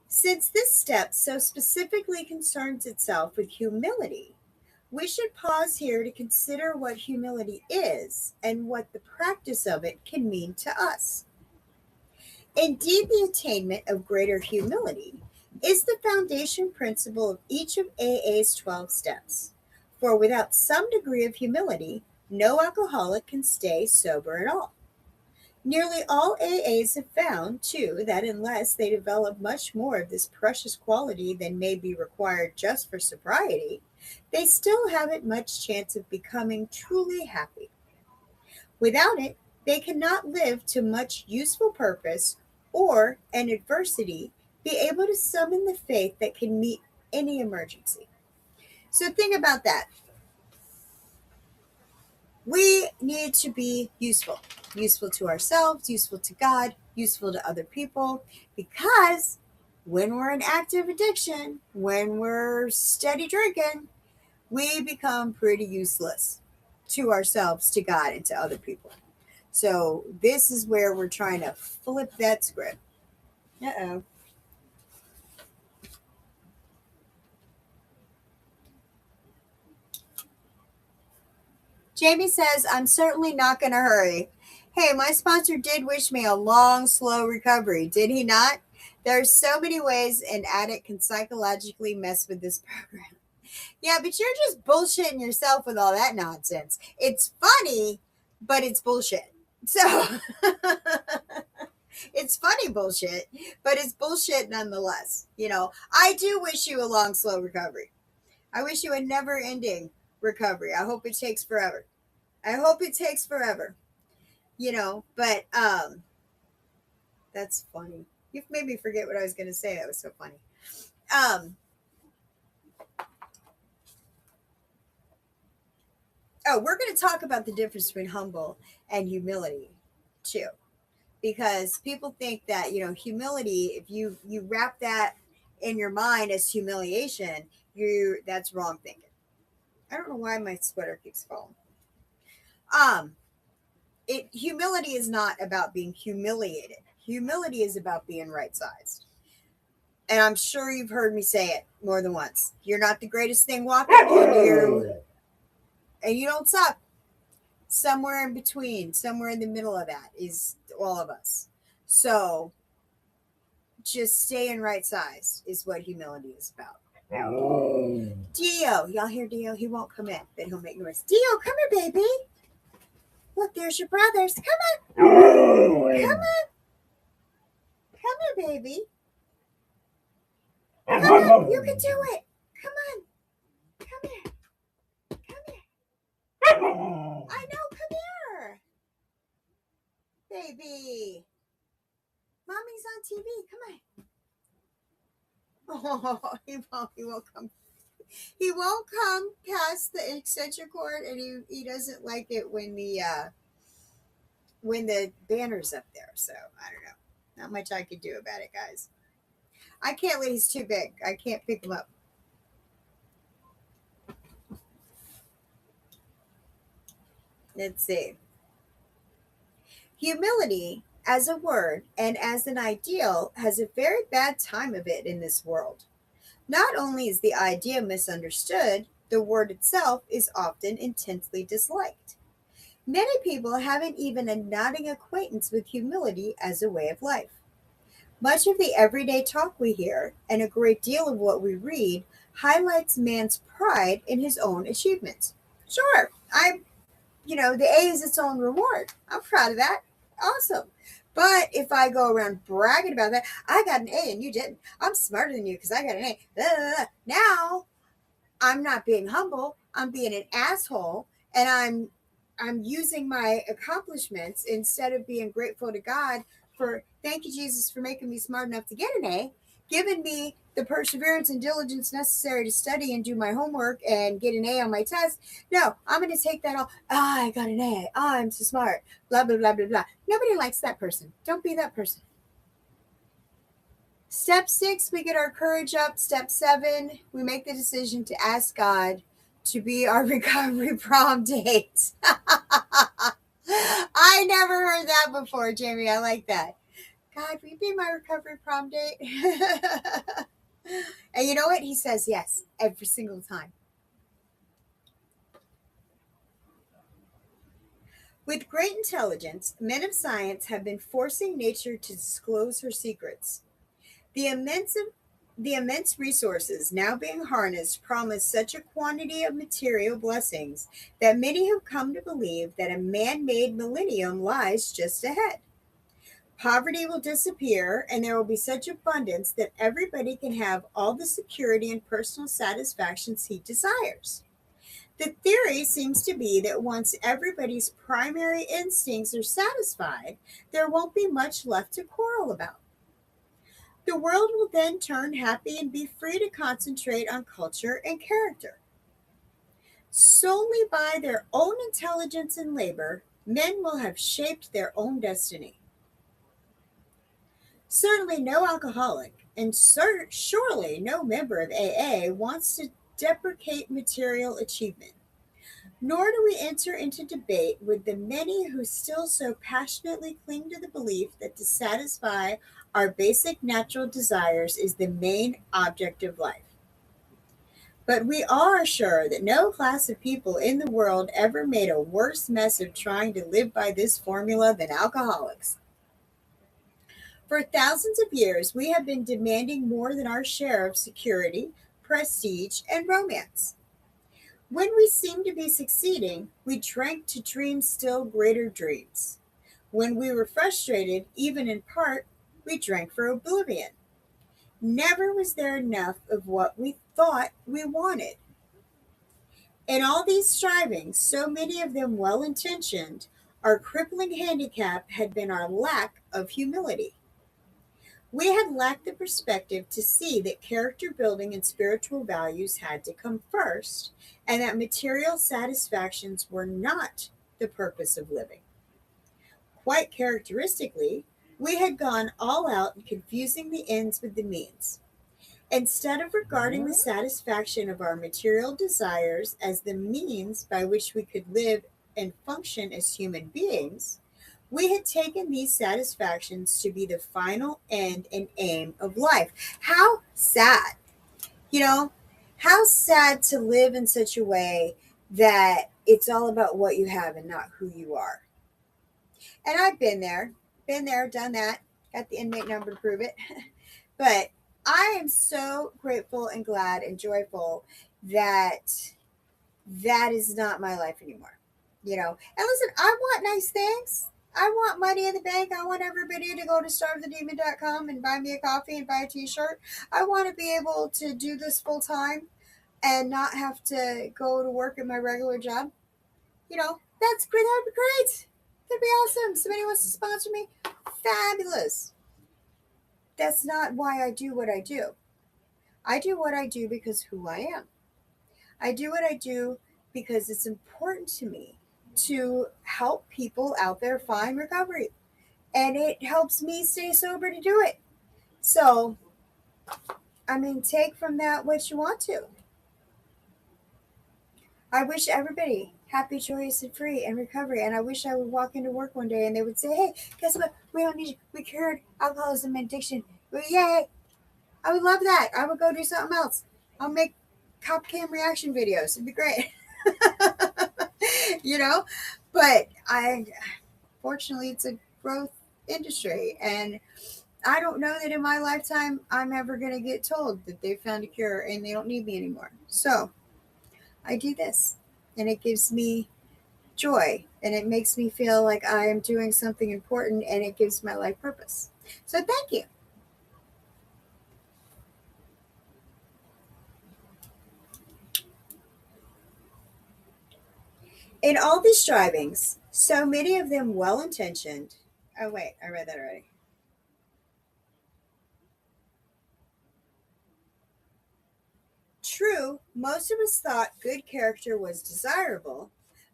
S1: Since this step so specifically concerns itself with humility, we should pause here to consider what humility is and what the practice of it can mean to us. Indeed, the attainment of greater humility is the foundation principle of each of AA's 12 steps. For without some degree of humility, no alcoholic can stay sober at all. Nearly all AAs have found, too, that unless they develop much more of this precious quality than may be required just for sobriety, they still haven't much chance of becoming truly happy. Without it, they cannot live to much useful purpose or, in adversity, be able to summon the faith that can meet any emergency. So think about that. We need to be useful to ourselves, useful to God, useful to other people, because when we're in active addiction, when we're steady drinking, we become pretty useless to ourselves, to God, and to other people. So this is where we're trying to flip that script. Uh-oh. Jamie says, I'm certainly not going to hurry. Hey, my sponsor did wish me a long, slow recovery, did he not? There are so many ways an addict can psychologically mess with this program. Yeah, but you're just bullshitting yourself with all that nonsense. It's funny, but it's bullshit. So it's funny bullshit, but it's bullshit nonetheless. I do wish you a long, slow recovery. I wish you a never-ending recovery. I hope it takes forever. But that's funny. You've made me forget what I was going to say. That was so funny. We're going to talk about the difference between humble and humility too, because people think that, humility, if you wrap that in your mind as humiliation, that's wrong thinking. I don't know why my sweater keeps falling. Humility is not about being humiliated. Humility is about being right-sized. And I'm sure you've heard me say it more than once. You're not the greatest thing walking, and you don't suck. Somewhere in between, somewhere in the middle of that is all of us. So just staying right size is what humility is about. Dio, y'all hear Dio? He won't come in, but he'll make noise. Dio, come here, baby. Look, there's your brothers. Come on. Come on. Come here, baby. Come on. You can do it. Come on. Come here. Come here. I know. Come here. Baby. Mommy's on TV. Come on. Oh, he won't come. He won't come past the extension cord, and he doesn't like it when the banner's up there. So I don't know. Not much I can do about it, guys. I can't let he's too big. I can't pick him up. Let's see. Humility as a word and as an ideal has a very bad time of it in this world. Not only is the idea misunderstood, the word itself is often intensely disliked. Many people haven't even a nodding acquaintance with humility as a way of life. Much of the everyday talk we hear, and a great deal of what we read, highlights man's pride in his own achievements. Sure, the A is its own reward. I'm proud of that. Awesome. But if I go around bragging about that, I got an A and you didn't. I'm smarter than you because I got an A. Blah, blah, blah. Now I'm not being humble. I'm being an asshole, and I'm using my accomplishments instead of being grateful to God for thank you, Jesus, for making me smart enough to get an A, giving me the perseverance and diligence necessary to study and do my homework and get an A on my test. No, I'm going to take that all. I got an A. I'm so smart. Blah, blah, blah, blah, blah. Nobody likes that person. Don't be that person. Step 6, we get our courage up. Step 7, we make the decision to ask God to be our recovery prom date. I never heard that before, Jamie. I like that. God, will you be my recovery prom date? And you know what? He says yes every single time. With great intelligence, men of science have been forcing nature to disclose her secrets. The immense resources now being harnessed promise such a quantity of material blessings that many have come to believe that a man-made millennium lies just ahead. Poverty will disappear, and there will be such abundance that everybody can have all the security and personal satisfactions he desires. The theory seems to be that once everybody's primary instincts are satisfied, there won't be much left to quarrel about. The world will then turn happy and be free to concentrate on culture and character. Solely by their own intelligence and labor, men will have shaped their own destiny. Certainly no alcoholic, and surely no member of AA wants to deprecate material achievement. Nor do we enter into debate with the many who still so passionately cling to the belief that to satisfy our basic natural desires is the main object of life. But we are sure that no class of people in the world ever made a worse mess of trying to live by this formula than alcoholics. For thousands of years, we have been demanding more than our share of security, prestige, and romance. When we seemed to be succeeding, we drank to dream still greater dreams. When we were frustrated, even in part, we drank for oblivion. Never was there enough of what we thought we wanted. In all these strivings, so many of them well-intentioned, our crippling handicap had been our lack of humility. We had lacked the perspective to see that character building and spiritual values had to come first, and that material satisfactions were not the purpose of living. Quite characteristically, we had gone all out in confusing the ends with the means. Instead of regarding the satisfaction of our material desires as the means by which we could live and function as human beings, we had taken these satisfactions to be the final end and aim of life. How sad. How sad to live in such a way that It's all about what you have and not who you are. And I've been there, done that, got the inmate number to prove it. But I am so grateful and glad and joyful that that is not my life anymore. You know, and listen, I want nice things. I want money in the bank. I want everybody to go to starvethedemon.com and buy me a coffee and buy a t-shirt. I want to be able to do this full time and not have to go to work at my regular job. You know, that's great. That would be great. That'd be awesome. Somebody wants to sponsor me. Fabulous. That's not why I do what I do. I do what I do because who I am. I do what I do because it's important to me to help people out there find recovery. And it helps me stay sober to do it. So, I mean, take from that what you want to. I wish everybody happy, joyous, and free and recovery. And I wish I would walk into work one day and they would say, hey, guess what? We don't need you. We cured alcoholism and addiction. Well, yay. I would love that. I would go do something else. I'll make cop cam reaction videos. It'd be great. You know? But fortunately, it's a growth industry. And I don't know that in my lifetime I'm ever going to get told that they found a cure and they don't need me anymore. So I do this and it gives me joy and it makes me feel like I am doing something important and it gives my life purpose. So thank you. In all these strivings, so many of them well intentioned. Oh, wait, I read that already. True, most of us thought good character was desirable,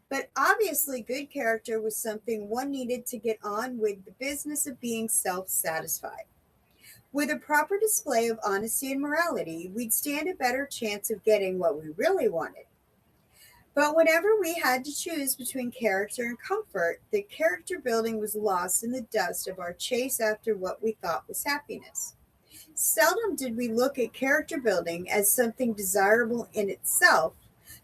S1: but obviously, good character was something one needed to get on with the business of being self satisfied. With a proper display of honesty and morality, we'd stand a better chance of getting what we really wanted. But whenever we had to choose between character and comfort, the character building was lost in the dust of our chase after what we thought was happiness. Seldom did we look at character building as something desirable in itself,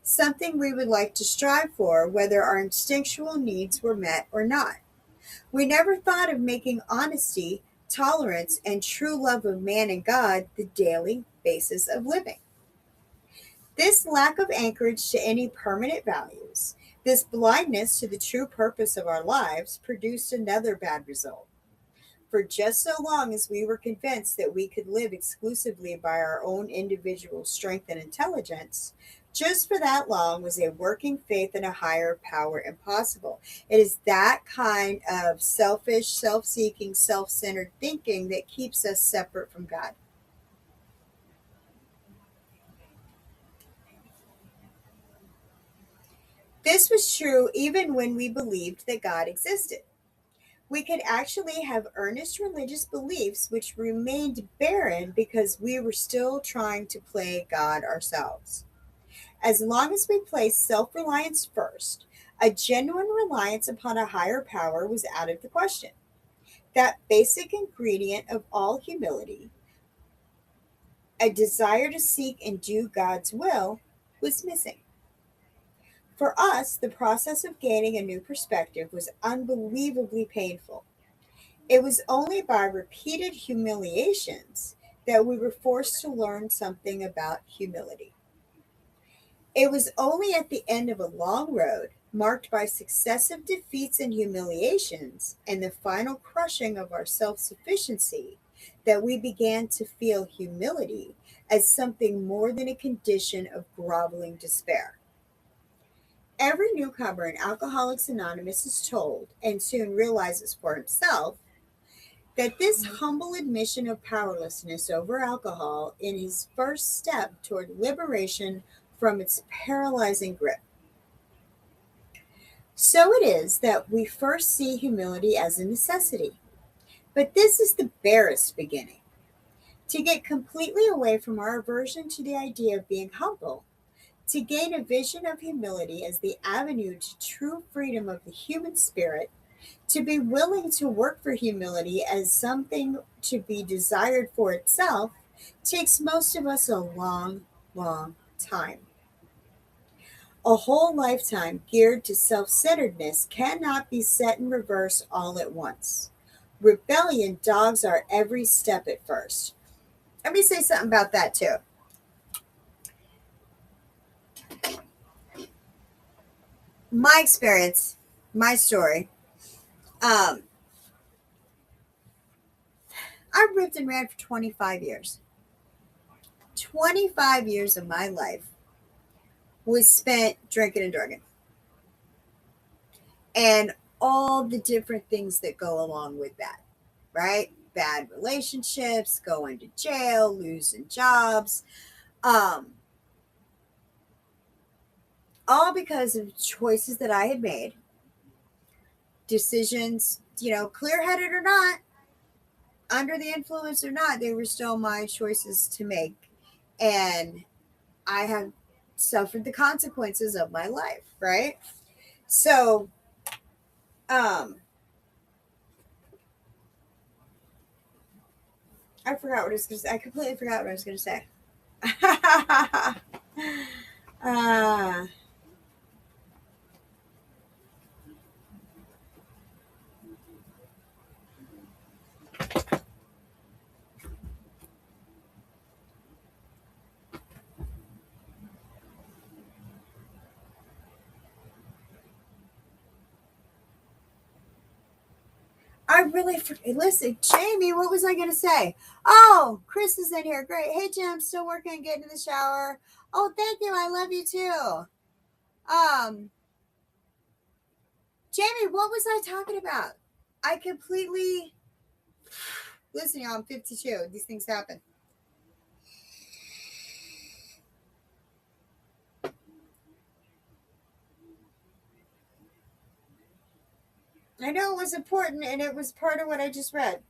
S1: something we would like to strive for, whether our instinctual needs were met or not. We never thought of making honesty, tolerance, and true love of man and God the daily basis of living. This lack of anchorage to any permanent values, this blindness to the true purpose of our lives, produced another bad result. For just so long as we were convinced that we could live exclusively by our own individual strength and intelligence, just for that long was a working faith in a higher power impossible. It is that kind of selfish, self seeking, self centered thinking that keeps us separate from God. This was true even when we believed that God existed. We could actually have earnest religious beliefs which remained barren because we were still trying to play God ourselves. As long as we placed self reliance first, a genuine reliance upon a higher power was out of the question. That basic ingredient of all humility, a desire to seek and do God's will, was missing. For us, the process of gaining a new perspective was unbelievably painful. It was only by repeated humiliations that we were forced to learn something about humility. It was only at the end of a long road, marked by successive defeats and humiliations, and the final crushing of our self sufficiency, that we began to feel humility as something more than a condition of groveling despair. Every newcomer in Alcoholics Anonymous is told, and soon realizes for himself, that this humble admission of powerlessness over alcohol is his first step toward liberation from its paralyzing grip. So it is that we first see humility as a necessity. But this is the barest beginning. To get completely away from our aversion to the idea of being humble, to gain a vision of humility as the avenue to true freedom of the human spirit, to be willing to work for humility as something to be desired for itself, takes most of us a long, long time. A whole lifetime geared to self centeredness cannot be set in reverse all at once. Rebellion dogs our every step at first. Let me say something about that too. My experience, my story. Um, I ripped and ran for 25 years. 25 years of my life was spent drinking and drugging and all the different things that go along with that, right? Bad relationships, going to jail, losing jobs, um, all because of choices that I had made, decisions, clear headed or not, under the influence or not, they were still my choices to make. And I have suffered the consequences of my life, right? So, um, I forgot what I was going to say. I completely forgot what I was going to say. uh, I really listen, Jamie. What was I going to say? Oh, Chris is in here. Great. Hey, Jim. Still working on getting in the shower. Oh, thank you. I love you too. Um, Jamie, what was I talking about? I completely listen. Y'all, I'm 52. These things happen. I know it was important, and it was part of what I just read.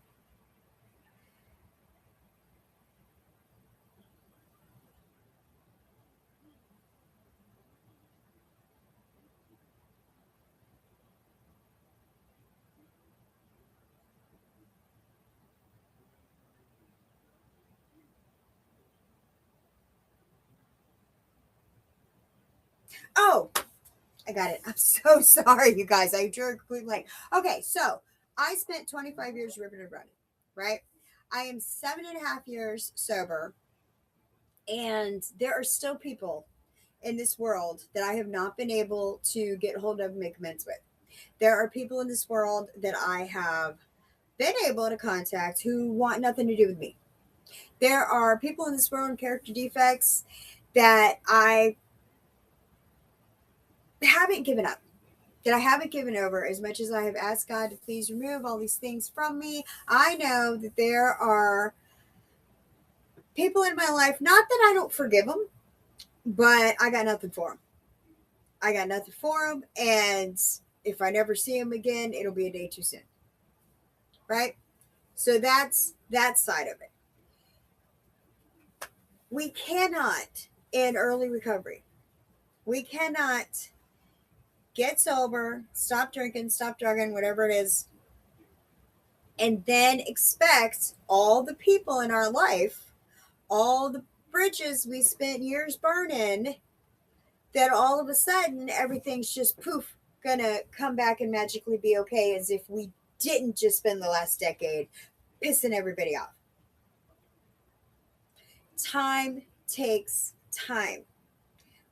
S1: Oh, I got it. I'm so sorry, you guys. I drew a complete blank. Okay, so I spent 25 years ripping and running, right? I am 7.5 years sober, and there are still people in this world that I have not been able to get hold of and make amends with. There are people in this world that I have been able to contact who want nothing to do with me. There are people in this world and character defects that I haven't given up, that I haven't given over as much as I have asked God to please remove all these things from me. I know that there are people in my life, not that I don't forgive them, but I got nothing for them. I got nothing for them. And if I never see them again, it'll be a day too soon. Right? So that's that side of it. We cannot, in early recovery, we cannot get sober, stop drinking, stop drugging, whatever it is, and then expect all the people in our life, all the bridges we spent years burning, that all of a sudden everything's just poof, gonna come back and magically be okay, as if we didn't just spend the last decade pissing everybody off. Time takes time.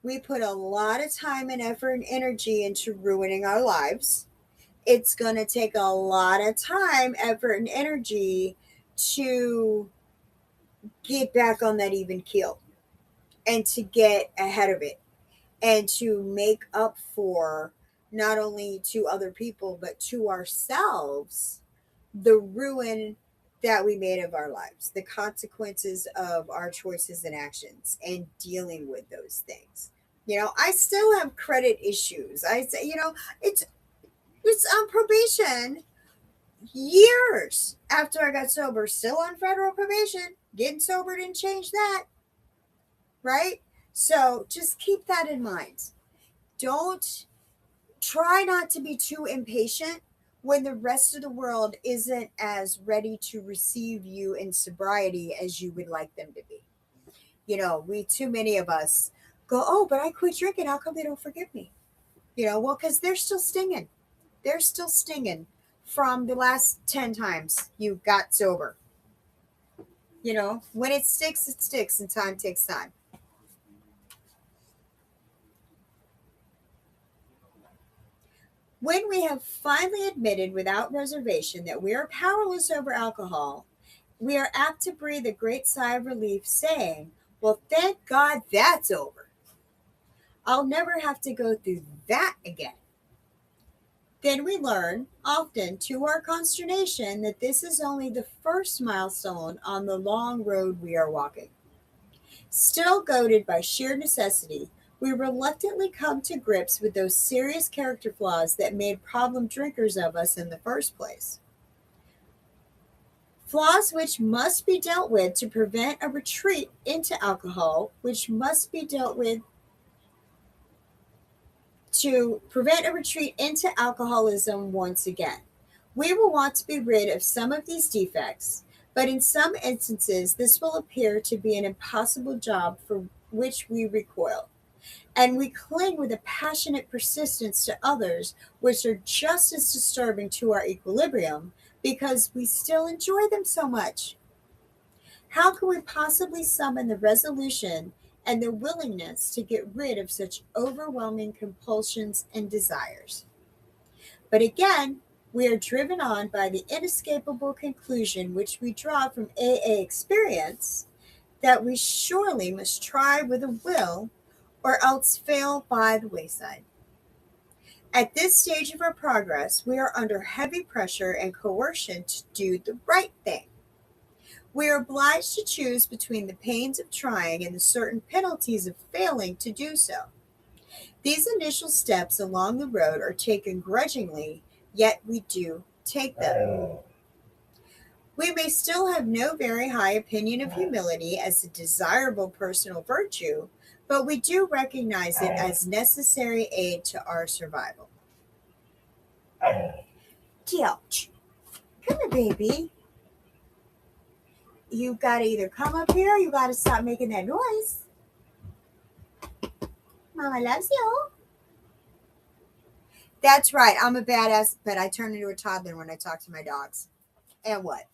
S1: We put a lot of time and effort and energy into ruining our lives. It's going to take a lot of time, effort, and energy to get back on that even keel and to get ahead of it and to make up for, not only to other people but to ourselves, the ruin that we made of our lives, the consequences of our choices and actions, and dealing with those things. I still have credit issues. I say, it's on probation years after I got sober, still on federal probation. Getting sober didn't change that, right? So just keep that in mind. Don't try not to be too impatient when the rest of the world isn't as ready to receive you in sobriety as you would like them to be. We, too many of us, go, oh, but I quit drinking. How come they don't forgive me? Well, because they're still stinging. They're still stinging from the last 10 times you got sober. When it sticks, and time takes time. When we have finally admitted without reservation that we are powerless over alcohol, we are apt to breathe a great sigh of relief, saying, well, thank God that's over. I'll never have to go through that again. Then we learn, often to our consternation, that this is only the first milestone on the long road we are walking. Still goaded by sheer necessity, we reluctantly come to grips with those serious character flaws that made problem drinkers of us in the first place. Flaws which must be dealt with to prevent a retreat into alcohol, which must be dealt with to prevent a retreat into alcoholism once again. We will want to be rid of some of these defects, but in some instances, this will appear to be an impossible job for which we recoil. And we cling with a passionate persistence to others, which are just as disturbing to our equilibrium because we still enjoy them so much. How can we possibly summon the resolution and the willingness to get rid of such overwhelming compulsions and desires? But again, we are driven on by the inescapable conclusion which we draw from AA experience that we surely must try with a will or else fail by the wayside. At this stage of our progress, we are under heavy pressure and coercion to do the right thing. We are obliged to choose between the pains of trying and the certain penalties of failing to do so. These initial steps along the road are taken grudgingly, yet we do take them. We may still have no very high opinion of humility as a desirable personal virtue, but we do recognize it as necessary aid to our survival. Ouch. Come here, baby. You gotta either come up here or you gotta stop making that noise. Mama loves you. That's right. I'm a badass, but I turn into a toddler when I talk to my dogs. And what?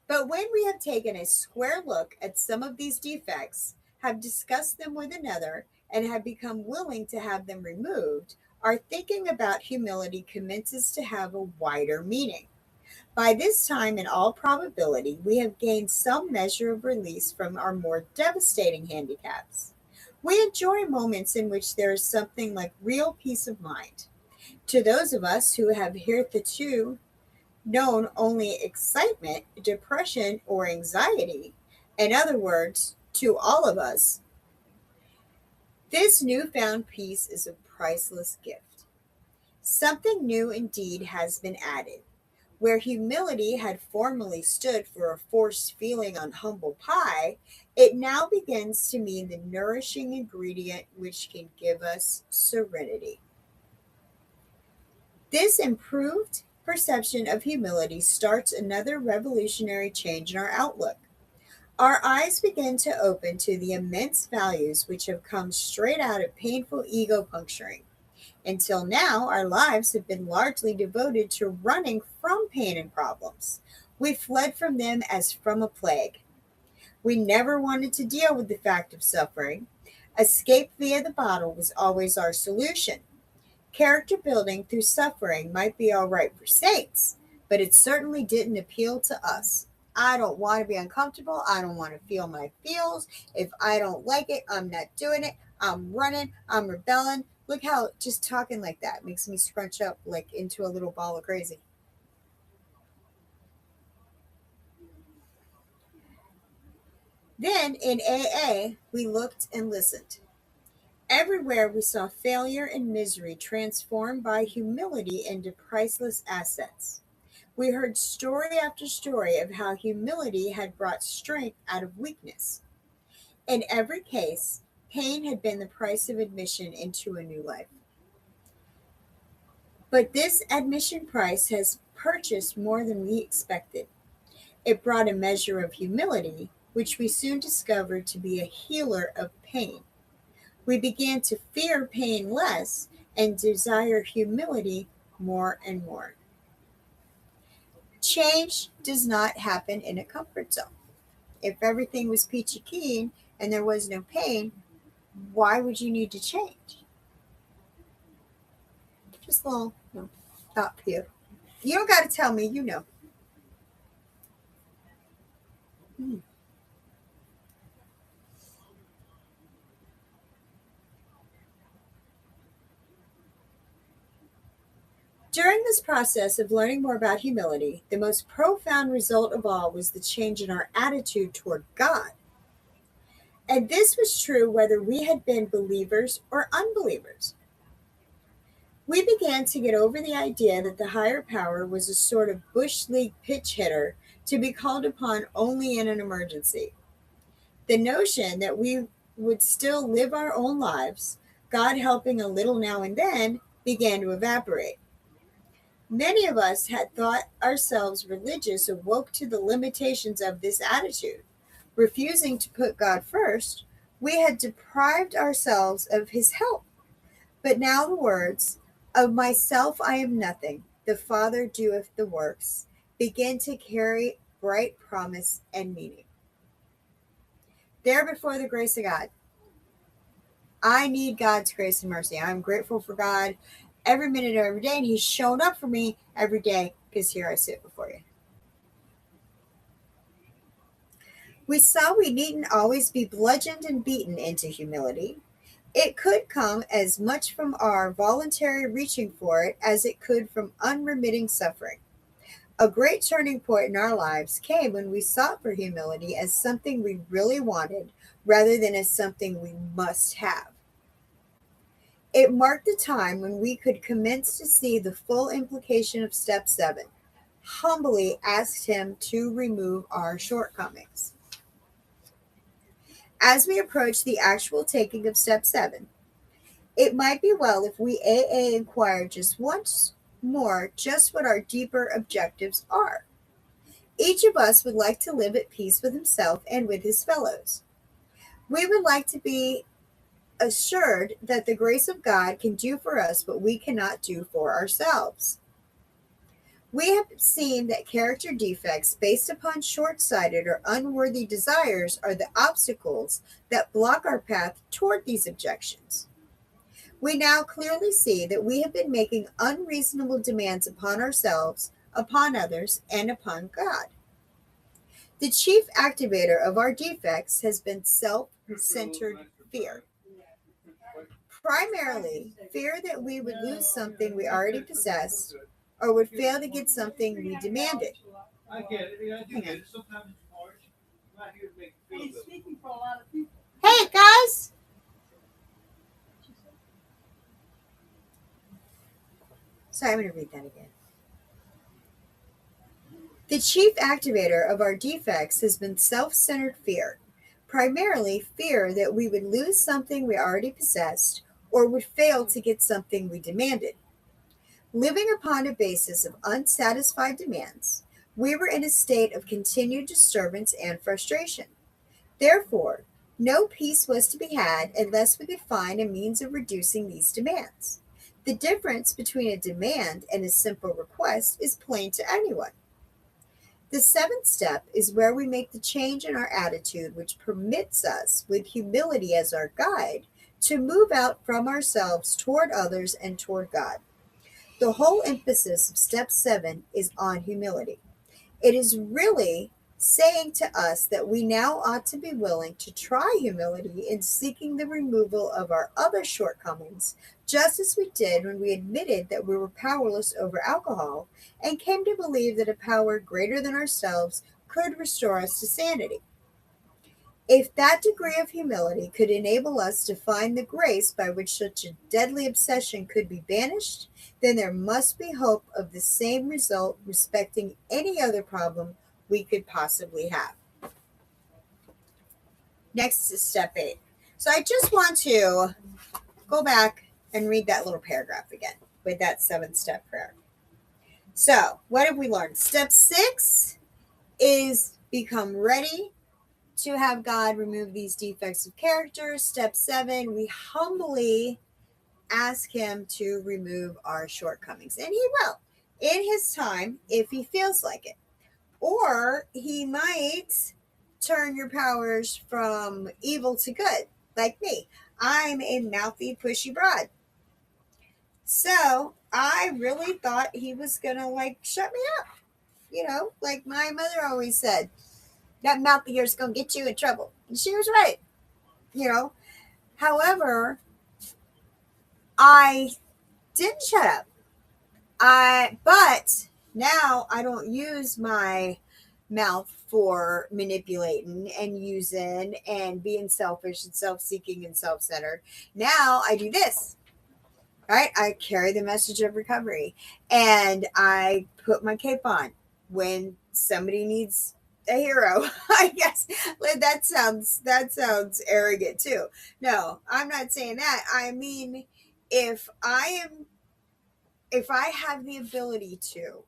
S1: But when we have taken a square look at some of these defects, have discussed them with another, and have become willing to have them removed, our thinking about humility commences to have a wider meaning. By this time, in all probability, we have gained some measure of release from our more devastating handicaps. We enjoy moments in which there is something like real peace of mind. To those of us who have hitherto known only excitement, depression, or anxiety, in other words, to all of us, this newfound peace is a priceless gift. Something new indeed has been added. Where humility had formerly stood for a forced feeling on humble pie, it now begins to mean the nourishing ingredient which can give us serenity. This improved perception of humility starts another revolutionary change in our outlook. Our eyes begin to open to the immense values which have come straight out of painful ego puncturing. Until now, our lives have been largely devoted to running from pain and problems. We fled from them as from a plague. We never wanted to deal with the fact of suffering. Escape via the bottle was always our solution. Character building through suffering might be all right for saints, but it certainly didn't appeal to us. I don't want to be uncomfortable. I don't want to feel my feels. If I don't like it, I'm not doing it. I'm running. I'm rebelling. Look how just talking like that makes me scrunch up like into a little ball of crazy. Then in AA, we looked and listened. Everywhere we saw failure and misery transformed by humility into priceless assets. We heard story after story of how humility had brought strength out of weakness. In every case, pain had been the price of admission into a new life. But this admission price has purchased more than we expected. It brought a measure of humility, which we soon discovered to be a healer of pain. We began to fear pain less and desire humility more and more. Change does not happen in a comfort zone. If everything was peachy keen and there was no pain, why would you need to change? Just a little thought for you. You don't got to tell me, you know. Hmm. During this process of learning more about humility, the most profound result of all was the change in our attitude toward God. And this was true whether we had been believers or unbelievers. We began to get over the idea that the higher power was a sort of Bush League pitch hitter to be called upon only in an emergency. The notion that we would still live our own lives, God helping a little now and then, began to evaporate. Many of us had thought ourselves religious awoke to the limitations of this attitude. Refusing to put God first, we had deprived ourselves of his help. But now the words, "Of myself I am nothing, the Father doeth the works," begin to carry bright promise and meaning. There before the grace of God, I need God's grace and mercy. I'm grateful for God every minute of every day, and he's shown up for me every day because here I sit before you. We saw we needn't always be bludgeoned and beaten into humility. It could come as much from our voluntary reaching for it as it could from unremitting suffering. A great turning point in our lives came when we sought for humility as something we really wanted rather than as something we must have. It marked the time when we could commence to see the full implication of step 7. Humbly asked him to remove our shortcomings. As we approach the actual taking of step 7, it might be well if we inquire just once more just what our deeper objectives are. Each of us would like to live at peace with himself and with his fellows. We would like to be assured that the grace of God can do for us what we cannot do for ourselves. We have seen that character defects based upon short sighted or unworthy desires are the obstacles that block our path toward these objections. We now clearly see that we have been making unreasonable demands upon ourselves, upon others, and upon God. The chief activator of our defects has been self centered fear. Primarily, fear that we would lose something we already possessed or would fail to get something we demanded. I get it. Yeah, I do get it. Sometimes it's harsh. I'm not here to make you feel good. Hey, guys! Sorry, I'm going to read that again. The chief activator of our defects has been self centered fear, primarily fear that we would lose something we already possessed or would fail to get something we demanded. Living upon a basis of unsatisfied demands, we were in a state of continued disturbance and frustration. Therefore, no peace was to be had unless we could find a means of reducing these demands. The difference between a demand and a simple request is plain to anyone. The 7th step is where we make the change in our attitude which permits us, with humility as our guide, to move out from ourselves toward others and toward God. The whole emphasis of step 7 is on humility. It is really saying to us that we now ought to be willing to try humility in seeking the removal of our other shortcomings, just as we did when we admitted that we were powerless over alcohol and came to believe that a power greater than ourselves could restore us to sanity. If that degree of humility could enable us to find the grace by which such a deadly obsession could be banished, then there must be hope of the same result respecting any other problem we could possibly have. Next is step 8. So I just want to go back and read that little paragraph again with that 7th step prayer. So, what have we learned? Step 6 is become ready to have God remove these defects of character. Step 7, we humbly ask him to remove our shortcomings. And he will in his time if he feels like it. Or he might turn your powers from evil to good, like me. I'm a mouthy, pushy broad. So I really thought he was going to like shut me up. Like my mother always said, that mouth of yours is going to get you in trouble. And she was right, you know. However, I didn't shut up. But now I don't use my mouth for manipulating and using and being selfish and self-seeking and self-centered. Now I do this. Right? I carry the message of recovery and I put my cape on when somebody needs a hero. I guess that sounds arrogant too. No, I'm not saying that. I mean, if I have the ability to,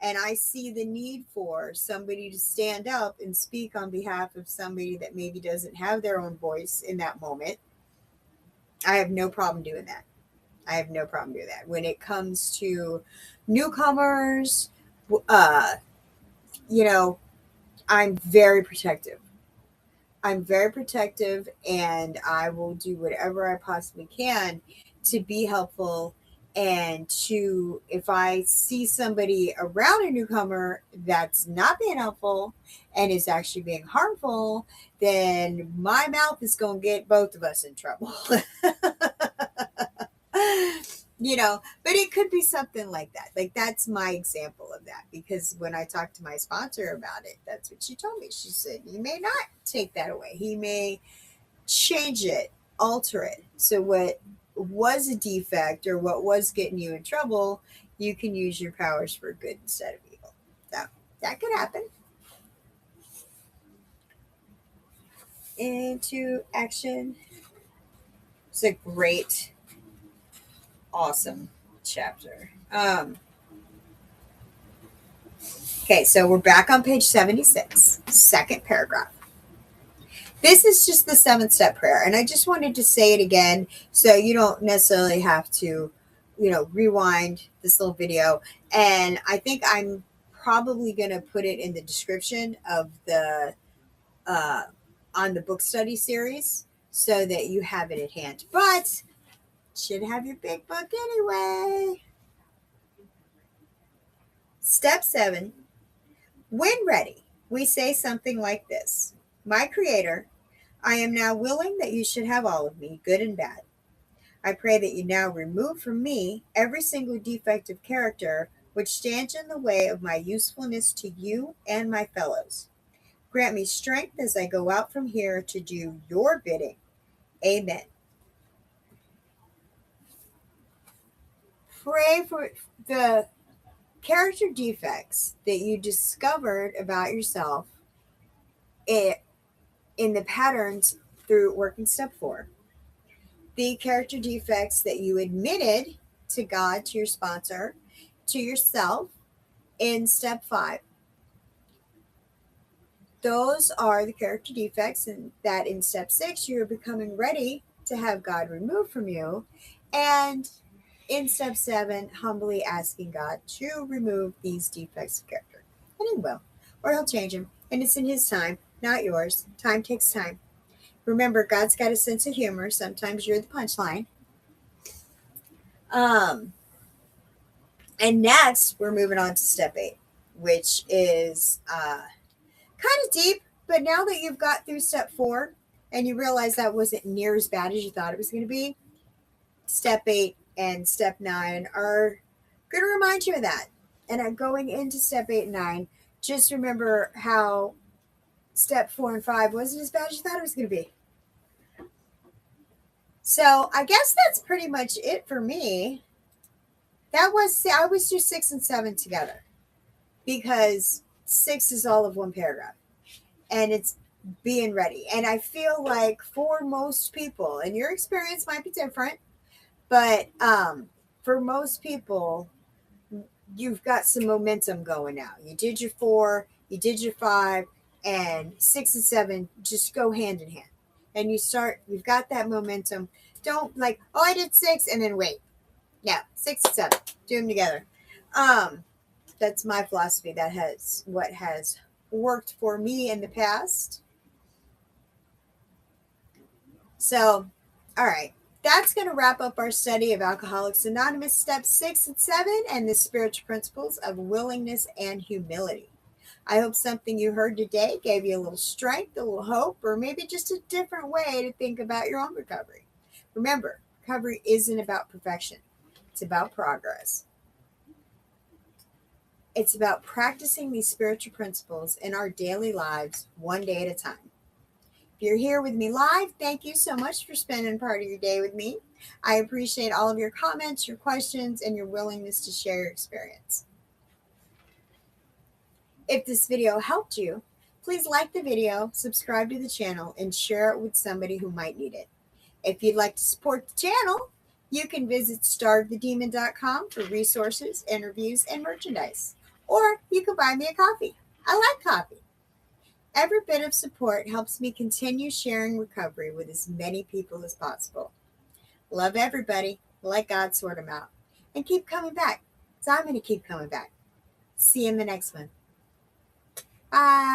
S1: and I see the need for somebody to stand up and speak on behalf of somebody that maybe doesn't have their own voice in that moment, I have no problem doing that. I have no problem doing that. When it comes to newcomers, uh, you know, I'm very protective. I'm very protective and I will do whatever I possibly can to be helpful and to, if I see somebody around a newcomer that's not being helpful and is actually being harmful, then my mouth is going to get both of us in trouble. But it could be something like that. Like that's my example of that, because when I talked to my sponsor about it, that's what she told me. She said, you may not take that away. He may change it, alter it. So what was a defect or what was getting you in trouble, you can use your powers for good instead of evil. So that could happen. Into action. It's a great, awesome chapter. Okay, so we're back on page 76, second paragraph. This is just the 7-step prayer, and I just wanted to say it again so you don't necessarily have to, rewind this little video. And I think I'm probably going to put it in the description of the on the book study series so that you have it at hand. But should have your big book anyway. Step 7. When ready, we say something like this. My Creator, I am now willing that you should have all of me, good and bad. I pray that you now remove from me every single defective character which stands in the way of my usefulness to you and my fellows. Grant me strength as I go out from here to do your bidding. Amen. Pray for the character defects that you discovered about yourself in the patterns through working step 4. The character defects that you admitted to God, to your sponsor, to yourself in step 5. Those are the character defects, and that in step 6, you're becoming ready to have God remove from you. And in step 7, humbly asking God to remove these defects of character. And he will, or he'll change them. And it's in his time, not yours. Time takes time. Remember, God's got a sense of humor. Sometimes you're the punchline. And next, we're moving on to step 8, which is kind of deep. But now that you've got through step 4 and you realize that wasn't near as bad as you thought it was going to be, step 8 and step 9 are going to remind you of that. And going into step 8 and 9, just remember how step 4 and 5 wasn't as bad as you thought it was going to be. So I guess that's pretty much it for me. I was just 6 and 7 together because 6 is all of one paragraph and it's being ready. And I feel like for most people, and your experience might be different, but for most people, you've got some momentum going now. You did your 4, You did your 5, and 6 and 7 just go hand in hand. And you've got that momentum. Don't like, oh, I did 6 and then wait. No, 6 and 7, do them together. That's my philosophy. What has worked for me in the past. So, all right. That's going to wrap up our study of Alcoholics Anonymous steps 6 and 7 and the spiritual principles of willingness and humility. I hope something you heard today gave you a little strength, a little hope, or maybe just a different way to think about your own recovery. Remember, recovery isn't about perfection. It's about progress. It's about practicing these spiritual principles in our daily lives one day at a time. If you're here with me live, thank you so much for spending part of your day with me. I appreciate all of your comments, your questions, and your willingness to share your experience. If this video helped you, please like the video, subscribe to the channel, and share it with somebody who might need it. If you'd like to support the channel, you can visit starvethedemon.com for resources, interviews, and merchandise. Or you can buy me a coffee. I like coffee. Every bit of support helps me continue sharing recovery with as many people as possible. Love everybody. Let God sort them out. And keep coming back. So I'm going to keep coming back. See you in the next one. Bye.